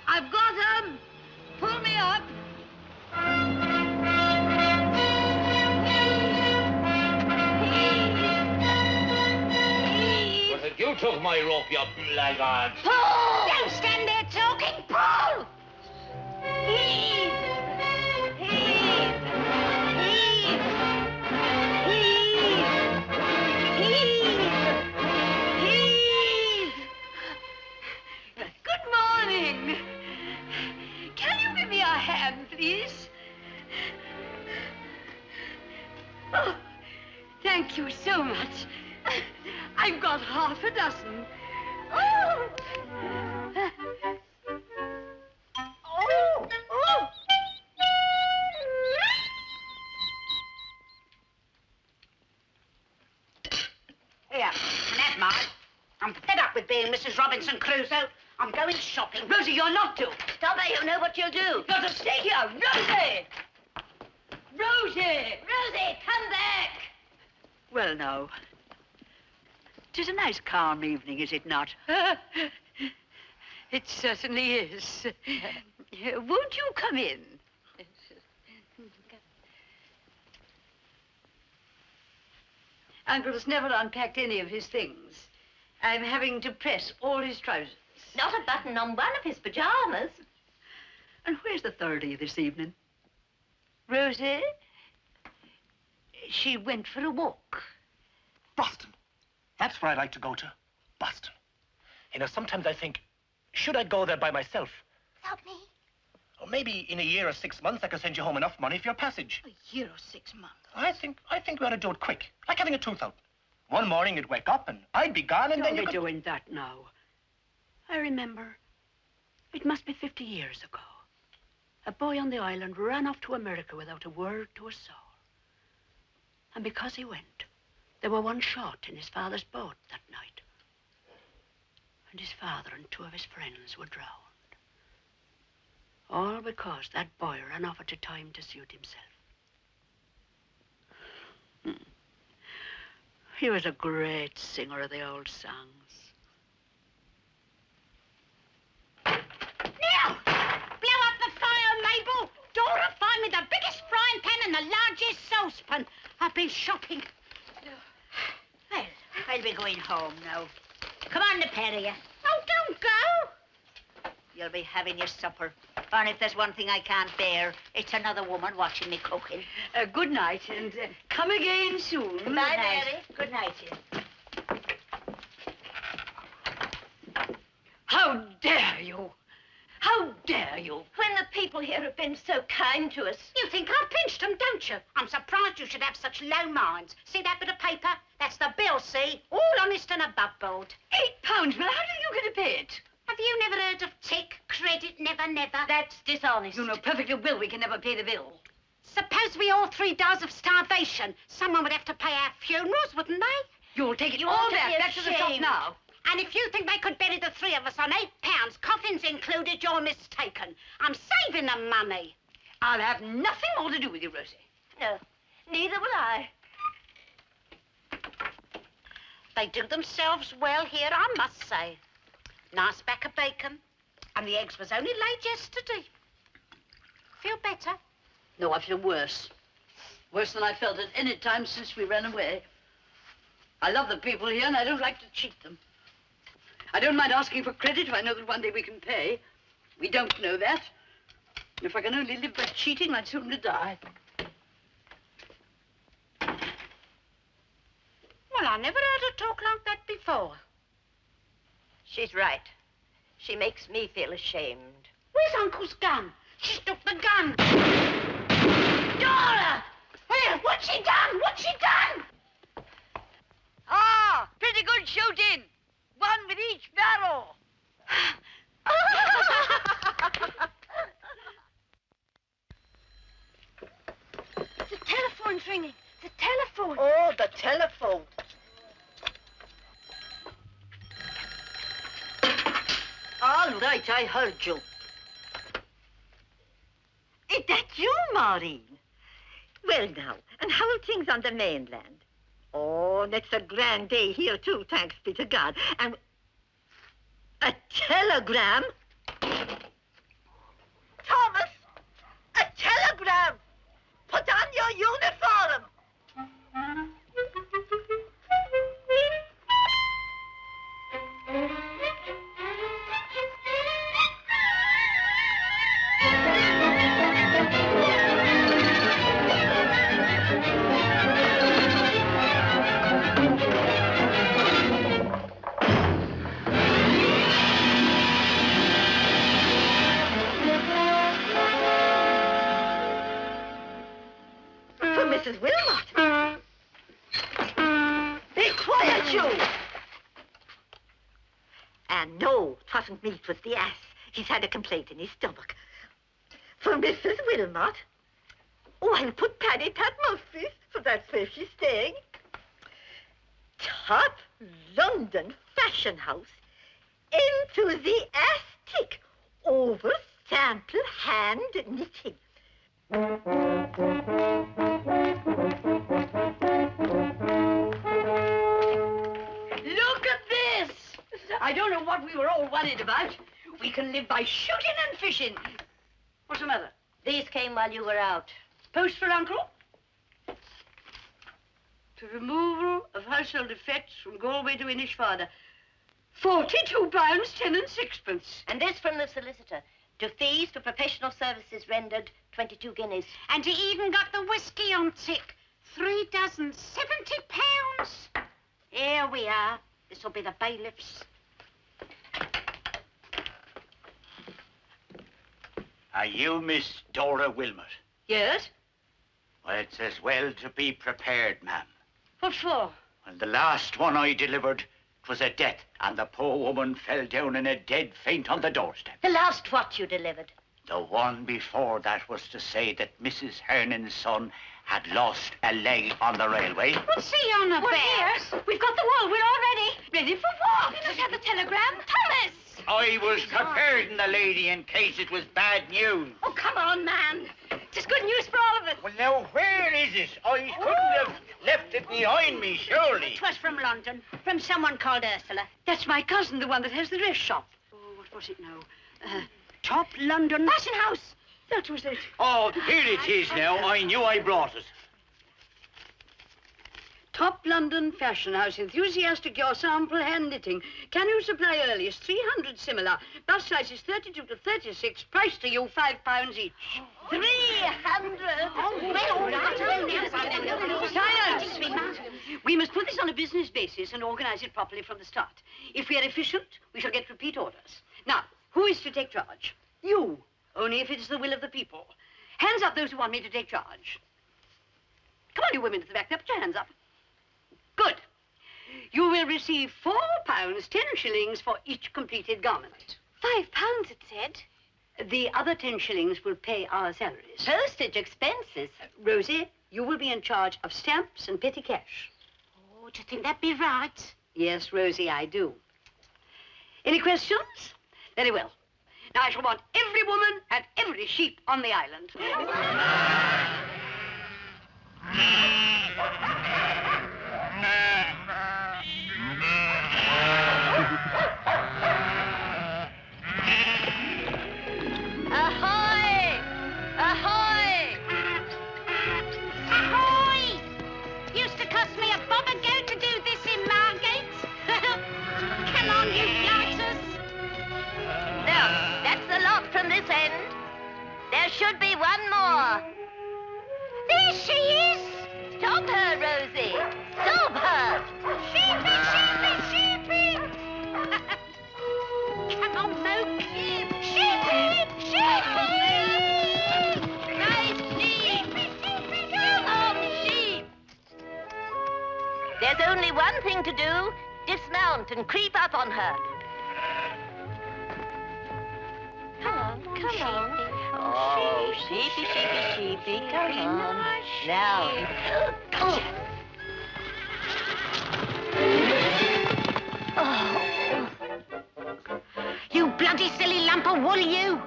I've got 'em. Pull me up. But you took my rope, you blackguard. Pull! Don't stand there talking. Pull! Heave! Heave! Heave! Heave! Heave! Good morning. Can you Thank you so much. I've got half a dozen. Oh! Oh! Oh! Here, and have mine. I'm fed up with being Mrs. Robinson Crusoe. I'm going shopping. Rosie, you're not to. Stop there, you know what you'll do. You're to stay here. Rosie! Rosie! Rosie, come back! Well, no. 'Tis a nice, calm evening, is it not? It certainly is. Won't you come in? Uncle's never unpacked any of his things. I'm having to press all his trousers. Not a button on one of his pajamas. And where's the Thorndike this evening? Rosie? She went for a walk. Boston. That's where I like to go to. Boston. You know, sometimes I think, should I go there by myself? Without me? Or maybe in a year or 6 months I could send you home enough money for your passage. A year or 6 months? I think we ought to do it quick, like having a tooth out. One morning you'd wake up and I'd be gone and then you Don't could... be doing that now. I remember. It must be 50 years ago. A boy on the island ran off to America without a word to a soul. And because he went, there were one shot in his father's boat that night. And his father and 2 of his friends were drowned. All because that boy ran off at a time to suit himself. He was a great singer of the old songs. Now! Blow up the fire, Mabel! Dora, find me the biggest frying pan and the largest saucepan. I've been shopping. Well, I'll be going home now. Come on, the pair of you. Oh, don't go. You'll be having your supper. And if there's one thing I can't bear, it's another woman watching me cooking. Good night, and come again soon. Bye, Mary. Good night, you. How dare you? How dare you? When the people here have been so kind to us. You think I pinched them, don't you? I'm surprised you should have such low minds. See that bit of paper? That's the bill, see? All honest and above board. £8, but how are you going to pay it? Have you never heard of tick, credit, never, never? That's dishonest. You know perfectly well we can never pay the bill. Suppose we all 3 dies of starvation. Someone would have to pay our funerals, wouldn't they? You'll take it You all ought to back. be Back to the shop ashamed. now. And if you think they could bury the 3 of us on £8, coffins included, you're mistaken. I'm saving the money. I'll have nothing more to do with you, Rosie. No, neither will I. They do themselves well here, I must say. Nice back of bacon. And the eggs was only laid yesterday. Feel better? No, I feel worse. Worse than I felt at any time since we ran away. I love the people here, and I don't like to cheat them. I don't mind asking for credit if I know that one day we can pay. We don't know that. If I can only live by cheating, I'd sooner die. Well, I never heard her talk like that before. She's right. She makes me feel ashamed. Where's Uncle's gun? She took the gun. Dora! Here, what's she done? What's she done? Ah, pretty good shooting. One with each barrel. The telephone's ringing. The telephone. Oh, the telephone. All right, I heard you. Is that you, Maureen? Well, now, and how are things on the mainland? Oh, it's a grand day here, too, thanks be to God. And a telegram? Thomas, a telegram! Put on your uniform! For Mrs. Wilmot. Quiet you! And no, 'twasn't me, 'twas the ass. He's had a complaint in his stomach. For Mrs. Wilmot. Oh, I'll put Paddy Pat Murphy's, for that's where she's staying. Top London fashion house. Into the attic. Over sample hand knitting. Look at this! I don't know what we were all worried about. We can live by shooting and fishing. What's the matter? These came while you were out. Post for Uncle? To removal of household effects from Galway to Inishfada. £42, 10 and sixpence. And this from the solicitor. To fees for professional services rendered, 22 guineas. And he even got the whiskey on tick. 3 dozen, £70. Here we are. This'll be the bailiffs. Are you Miss Dora Wilmot? Yes? Well, it's as well to be prepared, ma'am. What for? Well, the last one I delivered, 'twas a death, and the poor woman fell down in a dead faint on the doorstep. The last what you delivered? The one before that was to say that Mrs. Hernan's son had lost a leg on the railway. What's he on about? We're here. We've got the wall. We're all ready. Ready for what? We must have the telegram. Thomas! I was preparing the lady in case it was bad news. Oh, come on, man. It's good news for all of us. Well, now, where is it? I couldn't have left it behind me, surely. It was from London, from someone called Ursula. That's my cousin, the one that has the dress shop. Oh, what was it now? Top London Fashion House. That was it. Oh, here it is now. I knew I brought it. Top London Fashion House. Enthusiastic your sample hand knitting. Can you supply earliest? 300 similar. Bust sizes 32 to 36. Price to you £5 each. 300? Silence! We must put this on a business basis and organize it properly from the start. If we are efficient, we shall get repeat orders. Now, who is to take charge? You. Only if it is the will of the people. Hands up those who want me to take charge. Come on, you women at the back there, put your hands up. Good. You will receive £4, 10 shillings for each completed garment. £5, it said. The other 10 shillings will pay our salaries. Postage expenses. Rosie, you will be in charge of stamps and petty cash. Oh, do you think that'd be right? Yes, Rosie, I do. Any questions? Very well. Now, I shall want every woman and every sheep on the island. Ahoy! Ahoy! Ahoy! Used to cost me a bob a go to do this in Margate. Come on, you blighters. Now, that's the lot from this end. There should be one more. There she is! Stop her, Rosie. Stop her. Sheepy, sheepy, sheepy! Come on, Moke. Sheepy, sheepy! Nice sheep. Come on, sheep. There's only one thing to do. Dismount and creep up on her. Come on, come on. Oh, sheepy, sheepy, sheepy, come on. Now. Oh. You bloody silly lump of wool, you!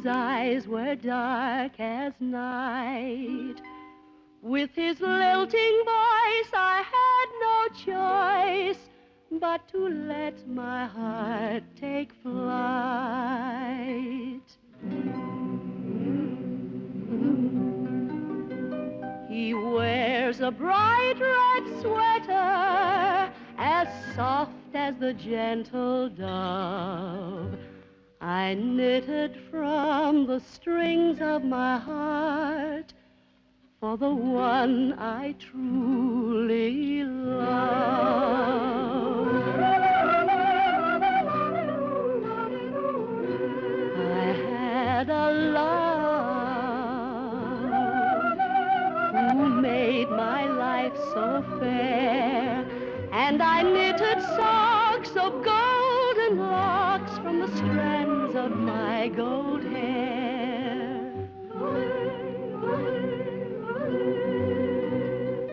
whose eyes were dark as night. With his lilting voice, I had no choice but to let my heart take flight. He wears a bright red sweater, as soft as the gentle dove. I knitted from the strings of my heart for the one I truly love. I had a love who made my life so fair, and I knitted socks of golden locks from the strands of my gold hair.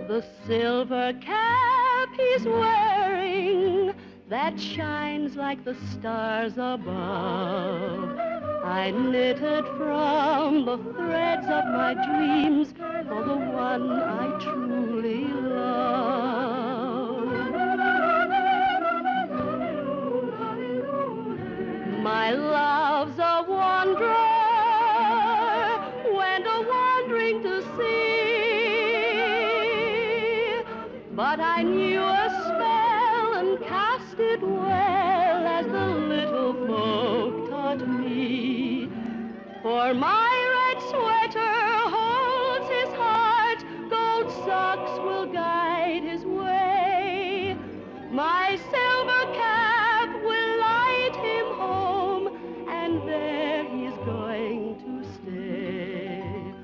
The silver cap he's wearing that shines like the stars above, I knitted from the threads of my dreams for the one I truly love. My love's a wanderer, went a-wandering to sea, but I knew a spell and cast it well, as the little folk taught me. For my red sweater holds his heart, gold socks will guide his way. My silver cap will light him home, and there he's going to stay.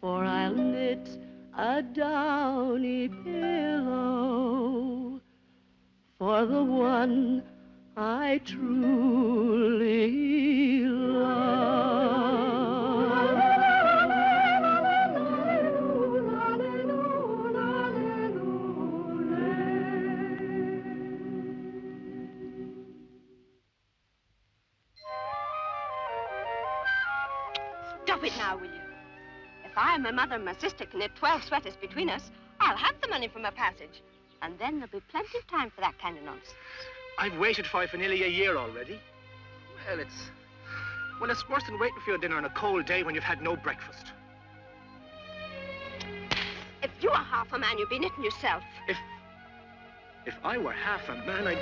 For I'll knit a downy pillow for the one I truly love. Stop it now, will you? If I and my mother and my sister can knit 12 sweaters between us, I'll have the money for my passage. And then there'll be plenty of time for that kind of nonsense. I've waited for nearly a year already. Well, it's worse than waiting for your dinner on a cold day when you've had no breakfast. If you were half a man, you'd be knitting yourself. If I were half a man, I'd...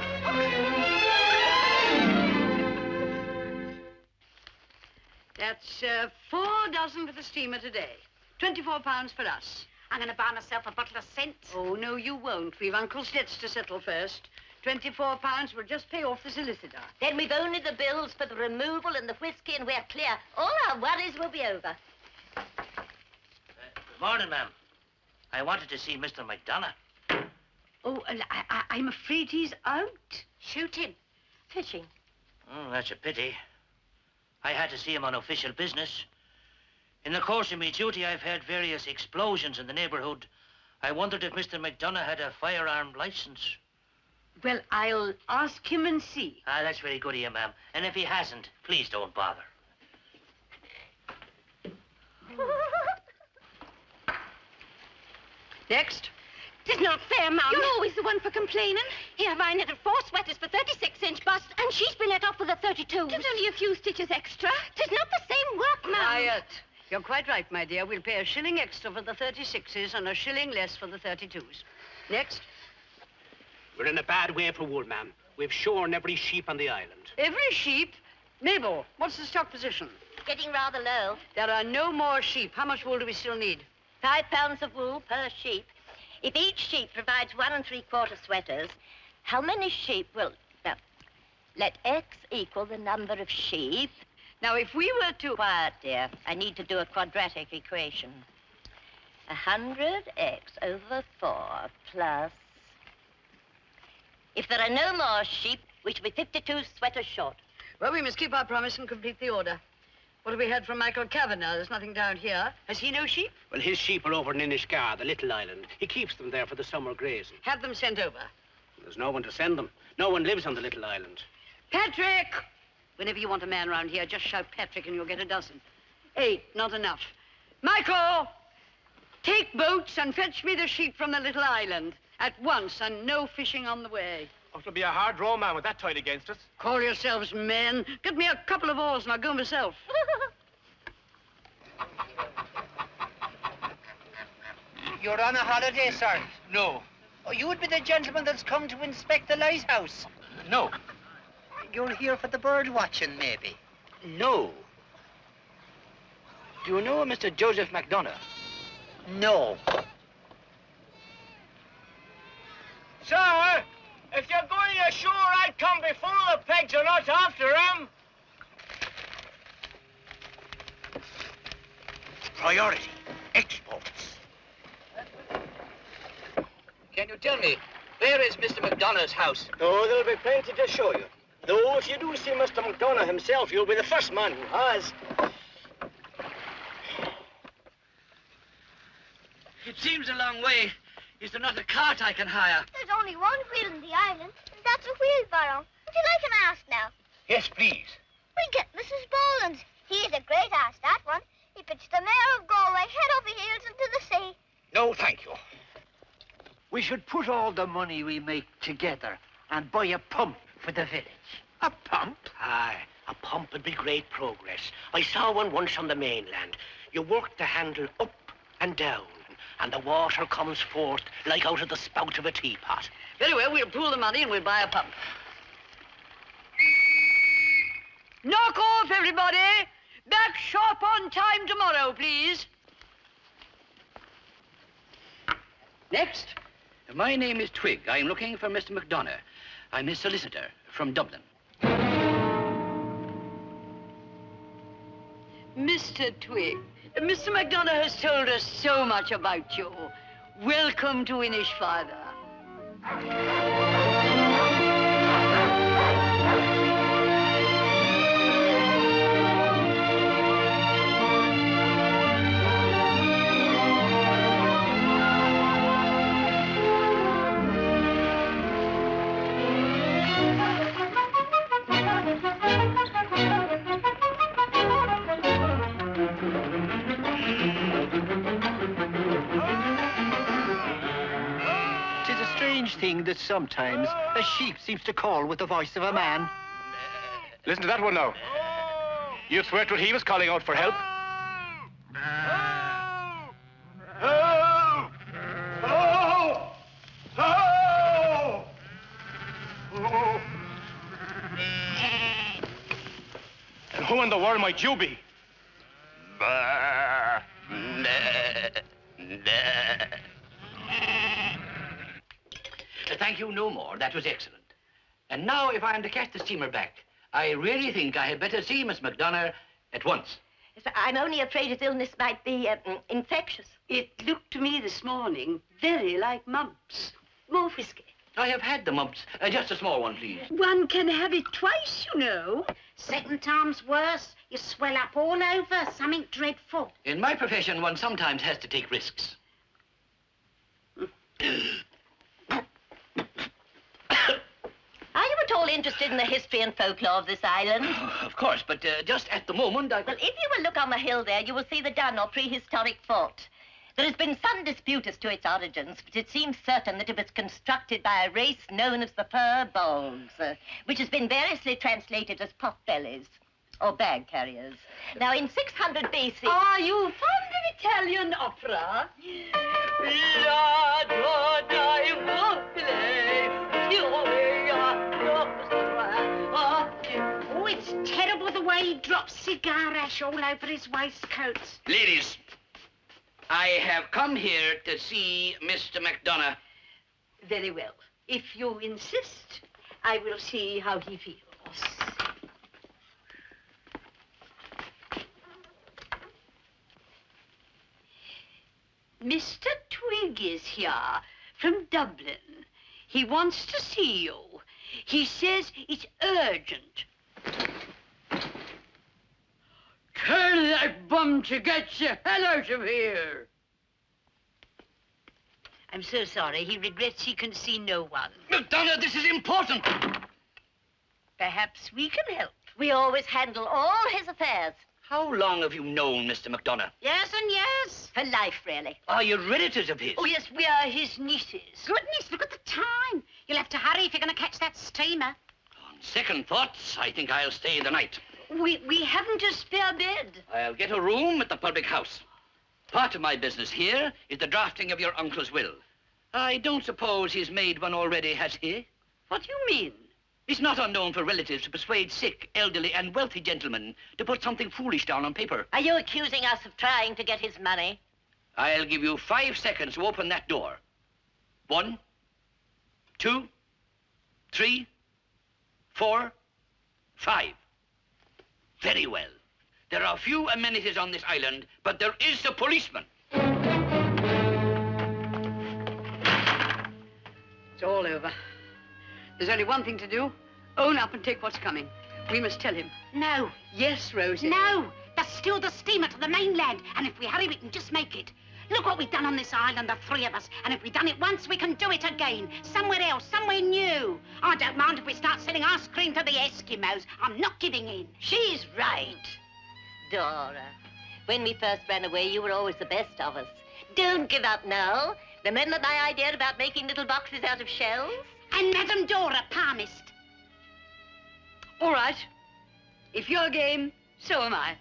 That's 4 dozen for the steamer today. £24 for us. I'm going to buy myself a bottle of scent. Oh, no, you won't. We've Uncle's debts to settle first. £24 will just pay off the solicitor. Then we've only the bills for the removal and the whiskey, and we're clear. All our worries will be over. Good morning, ma'am. I wanted to see Mr. McDonough. Oh, I'm afraid he's out. Shoot him. Fishing. Oh, that's a pity. I had to see him on official business. In the course of my duty, I've had various explosions in the neighborhood. I wondered if Mr. McDonough had a firearm license. Well, I'll ask him and see. Ah, that's very good of you, ma'am. And if he hasn't, please don't bother. Next. It's not fair, Mum. You're always the one for complaining. Here, I knitted 4 sweaters for 36-inch bust, and she's been let off with a 32. There's only a few stitches extra. It's not the same work, Mum. Quiet. You're quite right, my dear. We'll pay a shilling extra for the 36s and a shilling less for the 32s. Next. We're in a bad way for wool, ma'am. We've shorn every sheep on the island. Every sheep? Mabel, what's the stock position? Getting rather low. There are no more sheep. How much wool do we still need? 5 pounds of wool per sheep. If each sheep provides 1 3/4 sweaters, how many sheep will... Now, let X equal the number of sheep. Now, if we were to... Quiet, dear. I need to do a quadratic equation. 100x over 4 plus... If there are no more sheep, we shall be 52 sweaters short. Well, we must keep our promise and complete the order. What have we had from Michael Kavanagh? There's nothing down here. Has he no sheep? Well, his sheep are over in Inishgar, the little island. He keeps them there for the summer grazing. Have them sent over. There's no one to send them. No one lives on the little island. Patrick! Whenever you want a man around here, just shout Patrick and you'll get a dozen. 8, not enough. Michael, take boats and fetch me the sheep from the little island. At once, and no fishing on the way. Oh, it'll be a hard row, man, with that tide against us. Call yourselves men. Get me a couple of oars and I'll go myself. You're on a holiday, sir? No. Oh, you would be the gentleman that's come to inspect the lighthouse. No. You're here for the bird watching, maybe? No. Do you know a Mr. Joseph McDonough? No. Sir, if you're going ashore, I'd come before the pegs are not after him. Priority. Exports. Can you tell me, where is Mr. McDonough's house? Oh, there'll be plenty to show you. Though, if you do see Mr. McDonough himself, you'll be the first man who has. It seems a long way. Is there not a cart I can hire? There's only one wheel in the island, and that's a wheelbarrow. Would you like an ass now? Yes, please. We'll get Mrs. Boland's. He's a great ass, that one. He pitched the mayor of Galway head over heels into the sea. No, thank you. We should put all the money we make together and buy a pump for the village. A pump? Aye, a pump would be great progress. I saw one once on the mainland. You work the handle up and down, and the water comes forth like out of the spout of a teapot. Very well, we'll pool the money and we'll buy a pump. Knock off, everybody! Back sharp on time tomorrow, please. Next. My name is Twig. I'm looking for Mr. McDonough. I'm his solicitor from Dublin. Mr. Twig, Mr. McDonough has told us so much about you. Welcome to Inishfada. Thing that sometimes a sheep seems to call with the voice of a man. Listen to that one now. You swear to it he was calling out for help? Oh! Oh! Oh! Oh! And who in the world might you be? Thank you no more. That was excellent. And now, if I am to catch the steamer back, I really think I had better see Miss McDonough at once. I'm only afraid his illness might be infectious. It looked to me this morning very like mumps. More whiskey. I have had the mumps. Just a small one, please. One can have it twice, you know. Second time's worse. You swell up all over. Something dreadful. In my profession, one sometimes has to take risks. Are you at all interested in the history and folklore of this island? Of course, but just at the moment, Well, if you will look on the hill there, you will see the Dun, or prehistoric fort. There has been some dispute as to its origins, but it seems certain that it was constructed by a race known as the Fur Bolgs, which has been variously translated as potbellies, or bag carriers. Now, in 600 BC... Are you fond of Italian opera? La donna immobile, Oh, it's terrible the way he drops cigar ash all over his waistcoat. Ladies, I have come here to see Mr. McDonough. Very well. If you insist, I will see how he feels. Mr. Twig is here from Dublin. He wants to see you. He says it's urgent. Tell that bum to get the hell out of here. I'm so sorry. He regrets he can see no one. McDonough, this is important. Perhaps we can help. We always handle all his affairs. How long have you known Mr. McDonough? Years and years. For life, really. Are you relatives of his? Oh, yes, we are his nieces. Goodness, look at the time. You'll have to hurry if you're going to catch that steamer. On second thoughts, I think I'll stay the night. We haven't a spare bed. I'll get a room at the public house. Part of my business here is the drafting of your uncle's will. I don't suppose he's made one already, has he? What do you mean? It's not unknown for relatives to persuade sick, elderly, and wealthy gentlemen to put something foolish down on paper. Are you accusing us of trying to get his money? I'll give you 5 seconds to open that door. 1, 2, 3, 4, 5. Very well. There are few amenities on this island, but there is a policeman. It's all over. There's only one thing to do. Own up and take what's coming. We must tell him. No. Yes, Rosie. No. There's still the steamer to the mainland. And if we hurry, we can just make it. Look what we've done on this island, the 3 of us. And if we've done it once, we can do it again. Somewhere else, somewhere new. I don't mind if we start selling ice cream to the Eskimos. I'm not giving in. She's right. Dora, when we first ran away, you were always the best of us. Don't give up now. Remember my idea about making little boxes out of shells? And Madame Dora promised. All right. If you're game, so am I.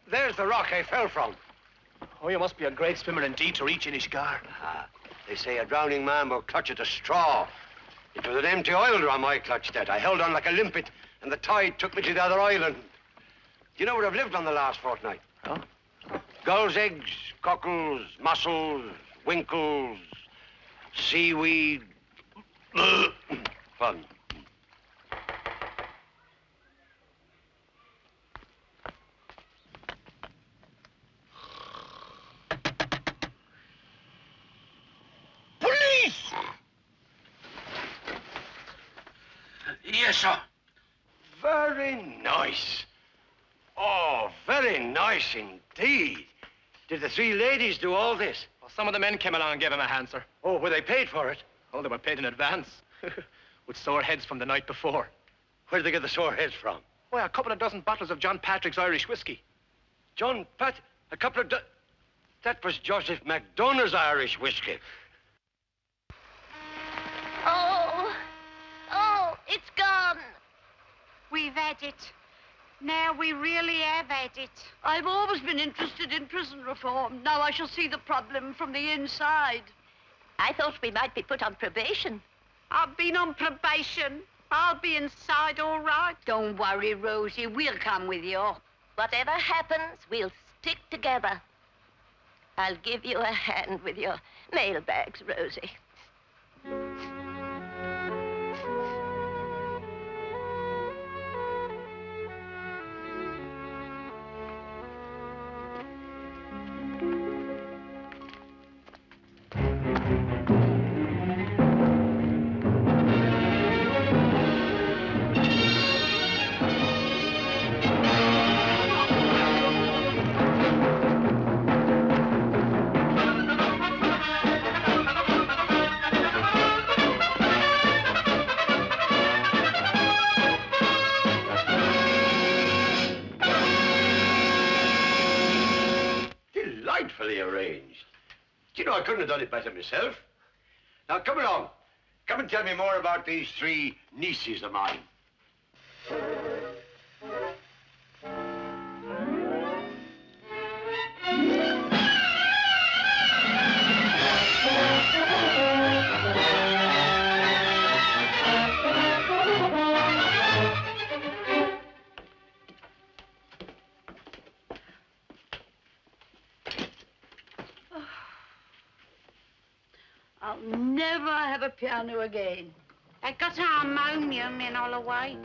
There's the rock I fell from. Oh, you must be a great swimmer indeed to reach Inishgar. They say a drowning man will clutch at a straw. It was an empty oil drum I clutched at. I held on like a limpet, and the tide took me to the other island. Do you know where I've lived on the last fortnight? Oh? Gull's eggs, cockles, mussels, winkles, seaweed. Fun. Police! Yes, sir. Very nice. Oh, very nice indeed. Did the 3 ladies do all this? Well, some of the men came along and gave him a hand, sir. Oh, were they paid for it? Oh, they were paid in advance. With sore heads from the night before. Where did they get the sore heads from? Well, a couple of dozen bottles of John Patrick's Irish whiskey. John Pat, a couple of... That was Joseph McDonough's Irish whiskey. Oh, it's gone. We've had it. Now we really have had it. I've always been interested in prison reform. Now I shall see the problem from the inside. I thought we might be put on probation. I've been on probation. I'll be inside all right. Don't worry, Rosie. We'll come with you. Whatever happens, we'll stick together. I'll give you a hand with your mailbags, Rosie. Delightfully arranged. Do you know, I couldn't have done it better myself. Now, come along. Come and tell me more about these 3 nieces of mine. I'll never have a piano again. I got a harmonium in Holloway.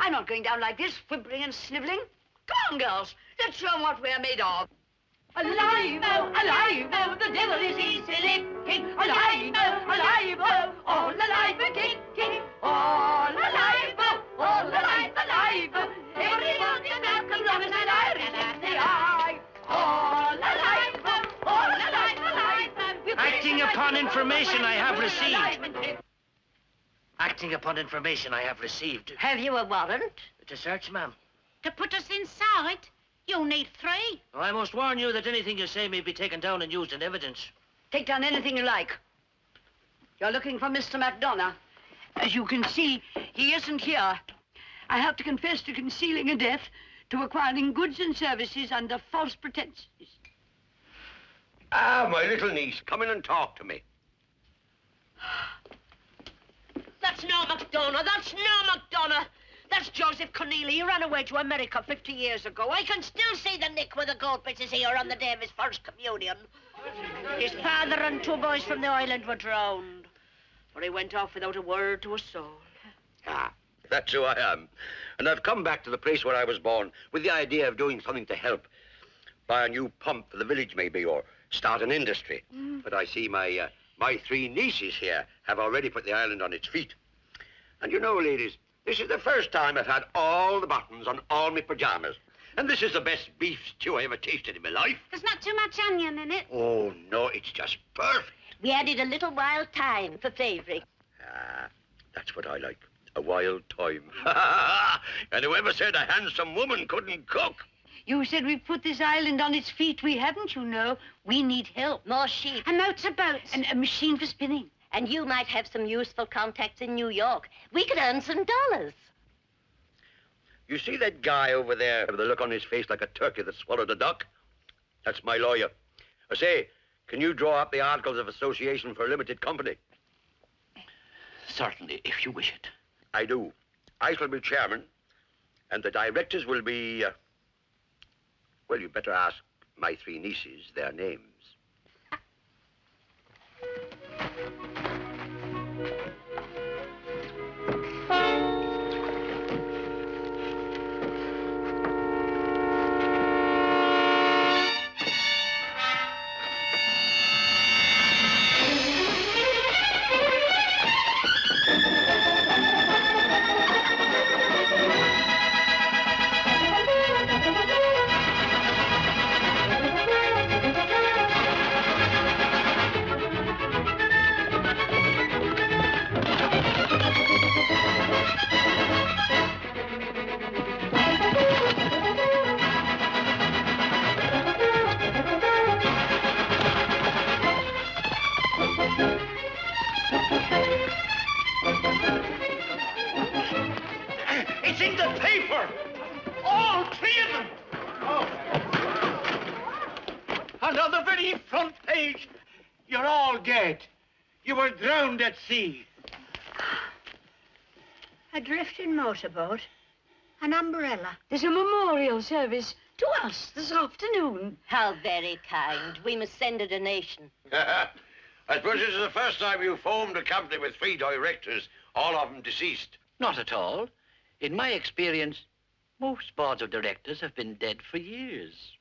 I'm not going down like this, whimpering and sniveling. Come on, girls. Let's show 'em what we're made of. Alive-o, the devil is easy licking. Alive-o, all alive and kicking. All alive-o, alive-o. Everybody welcome, lovers and Irish in the eye. All alive-o, alive. Acting upon information I have received. Acting upon information I have received. Have you a warrant? To search, ma'am. To put us inside, you'll need 3. Oh, I must warn you that anything you say may be taken down and used in evidence. Take down anything you like. You're looking for Mr. McDonough. As you can see, he isn't here. I have to confess to concealing a death, to acquiring goods and services under false pretenses. Ah, my little niece, come in and talk to me. That's no McDonough. That's no McDonough. That's Joseph Conneely. He ran away to America 50 years ago. I can still see the nick where the goldfish is here on the day of his first communion. His father and 2 boys from the island were drowned, for he went off without a word to a soul. Ah, that's who I am. And I've come back to the place where I was born with the idea of doing something to help. Buy a new pump for the village, maybe, or start an industry. But I see my 3 nieces here have already put the island on its feet. And you know, ladies, this is the first time I've had all the buttons on all my pajamas. And this is the best beef stew I ever tasted in my life. There's not too much onion in it. Oh, no, it's just perfect. We added a little wild thyme for flavoring. Ah, that's what I like. A wild thyme. And whoever said a handsome woman couldn't cook? You said we put this island on its feet. We haven't, you know. We need help. More sheep. And motorboats. And a machine for spinning. And you might have some useful contacts in New York. We could earn some dollars. You see that guy over there with the look on his face like a turkey that swallowed a duck? That's my lawyer. I say, can you draw up the Articles of Association for a limited company? Certainly, if you wish it. I do. I shall be chairman, and the directors will be... well, you better ask my 3 nieces their names. It's in the paper! All 3 of them! Oh. And on the very front page, you're all dead. You were drowned at sea. A drifting motorboat. An umbrella. There's a memorial service to us this afternoon. How very kind. We must send a donation. I suppose this is the first time you've formed a company with 3 directors, all of them deceased. Not at all. In my experience, most boards of directors have been dead for years.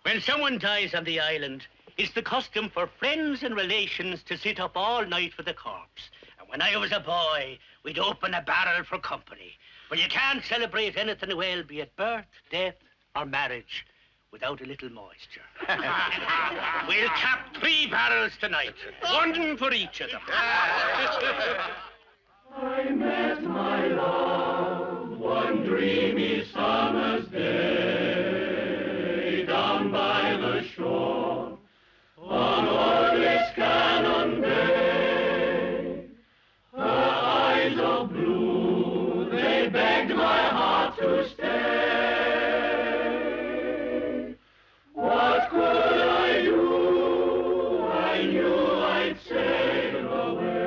When someone dies on the island, it's the custom for friends and relations to sit up all night for the corpse. And when I was a boy, we'd open a barrel for company. But you can't celebrate anything well, be it birth, death, or marriage, without a little moisture. We'll cap 3 barrels tonight, 1 for each of them. I met my love one dreamy summer's day down by the shore on Orliscannon Bay. Her eyes of blue, they begged my heart to stay. What could I do? I knew I'd sail away.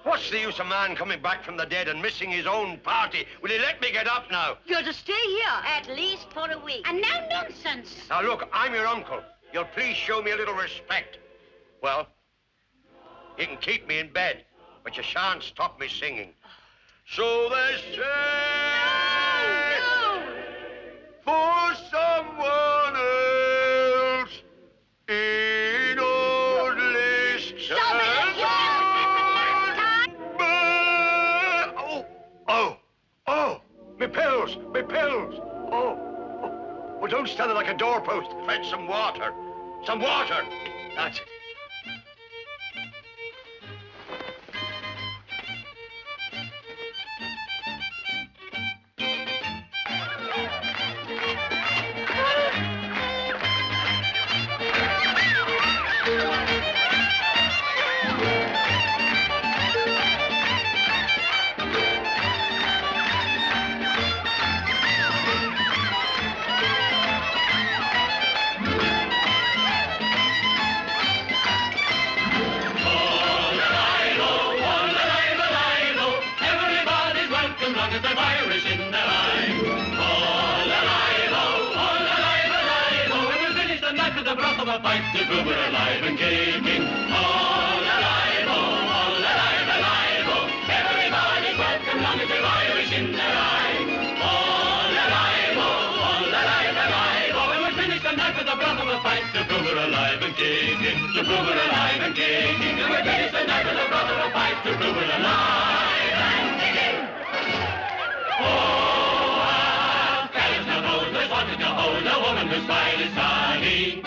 What's the use of man coming back from the dead and missing his own party? Will he let me get up now? You're to stay here. At least for a week. And no nonsense. Now, look, I'm your uncle. You'll please show me a little respect. Well, You can keep me in bed, but you shan't stop me singing. So they say for someone else in old lists. Stop it! Me pills! Oh, well, don't stand there like a doorpost. Fetch some water. Some water! That's it. To prove we're alive and kicking. All alive, oh, all alive, oh. Everybody's welcome, long as they're Irish in their eye. All alive, oh, all alive, oh. When we're finished the night with the broth of a fight, to prove we're alive and kicking. To prove we're alive and kicking. When we're finished the night with the broth of a fight, to prove we're alive and kicking. Oh, how fellas now voters wanted to hold a woman whose smile is sunny.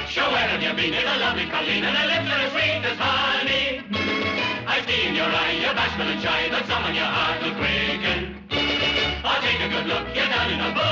Show where have you been? It's a lovely Kathleen, and her lips are as sweet as honey. I see in your eye, you're bashful and shy, but some on your heart will breaking. I'll take a good look, you're down in a book.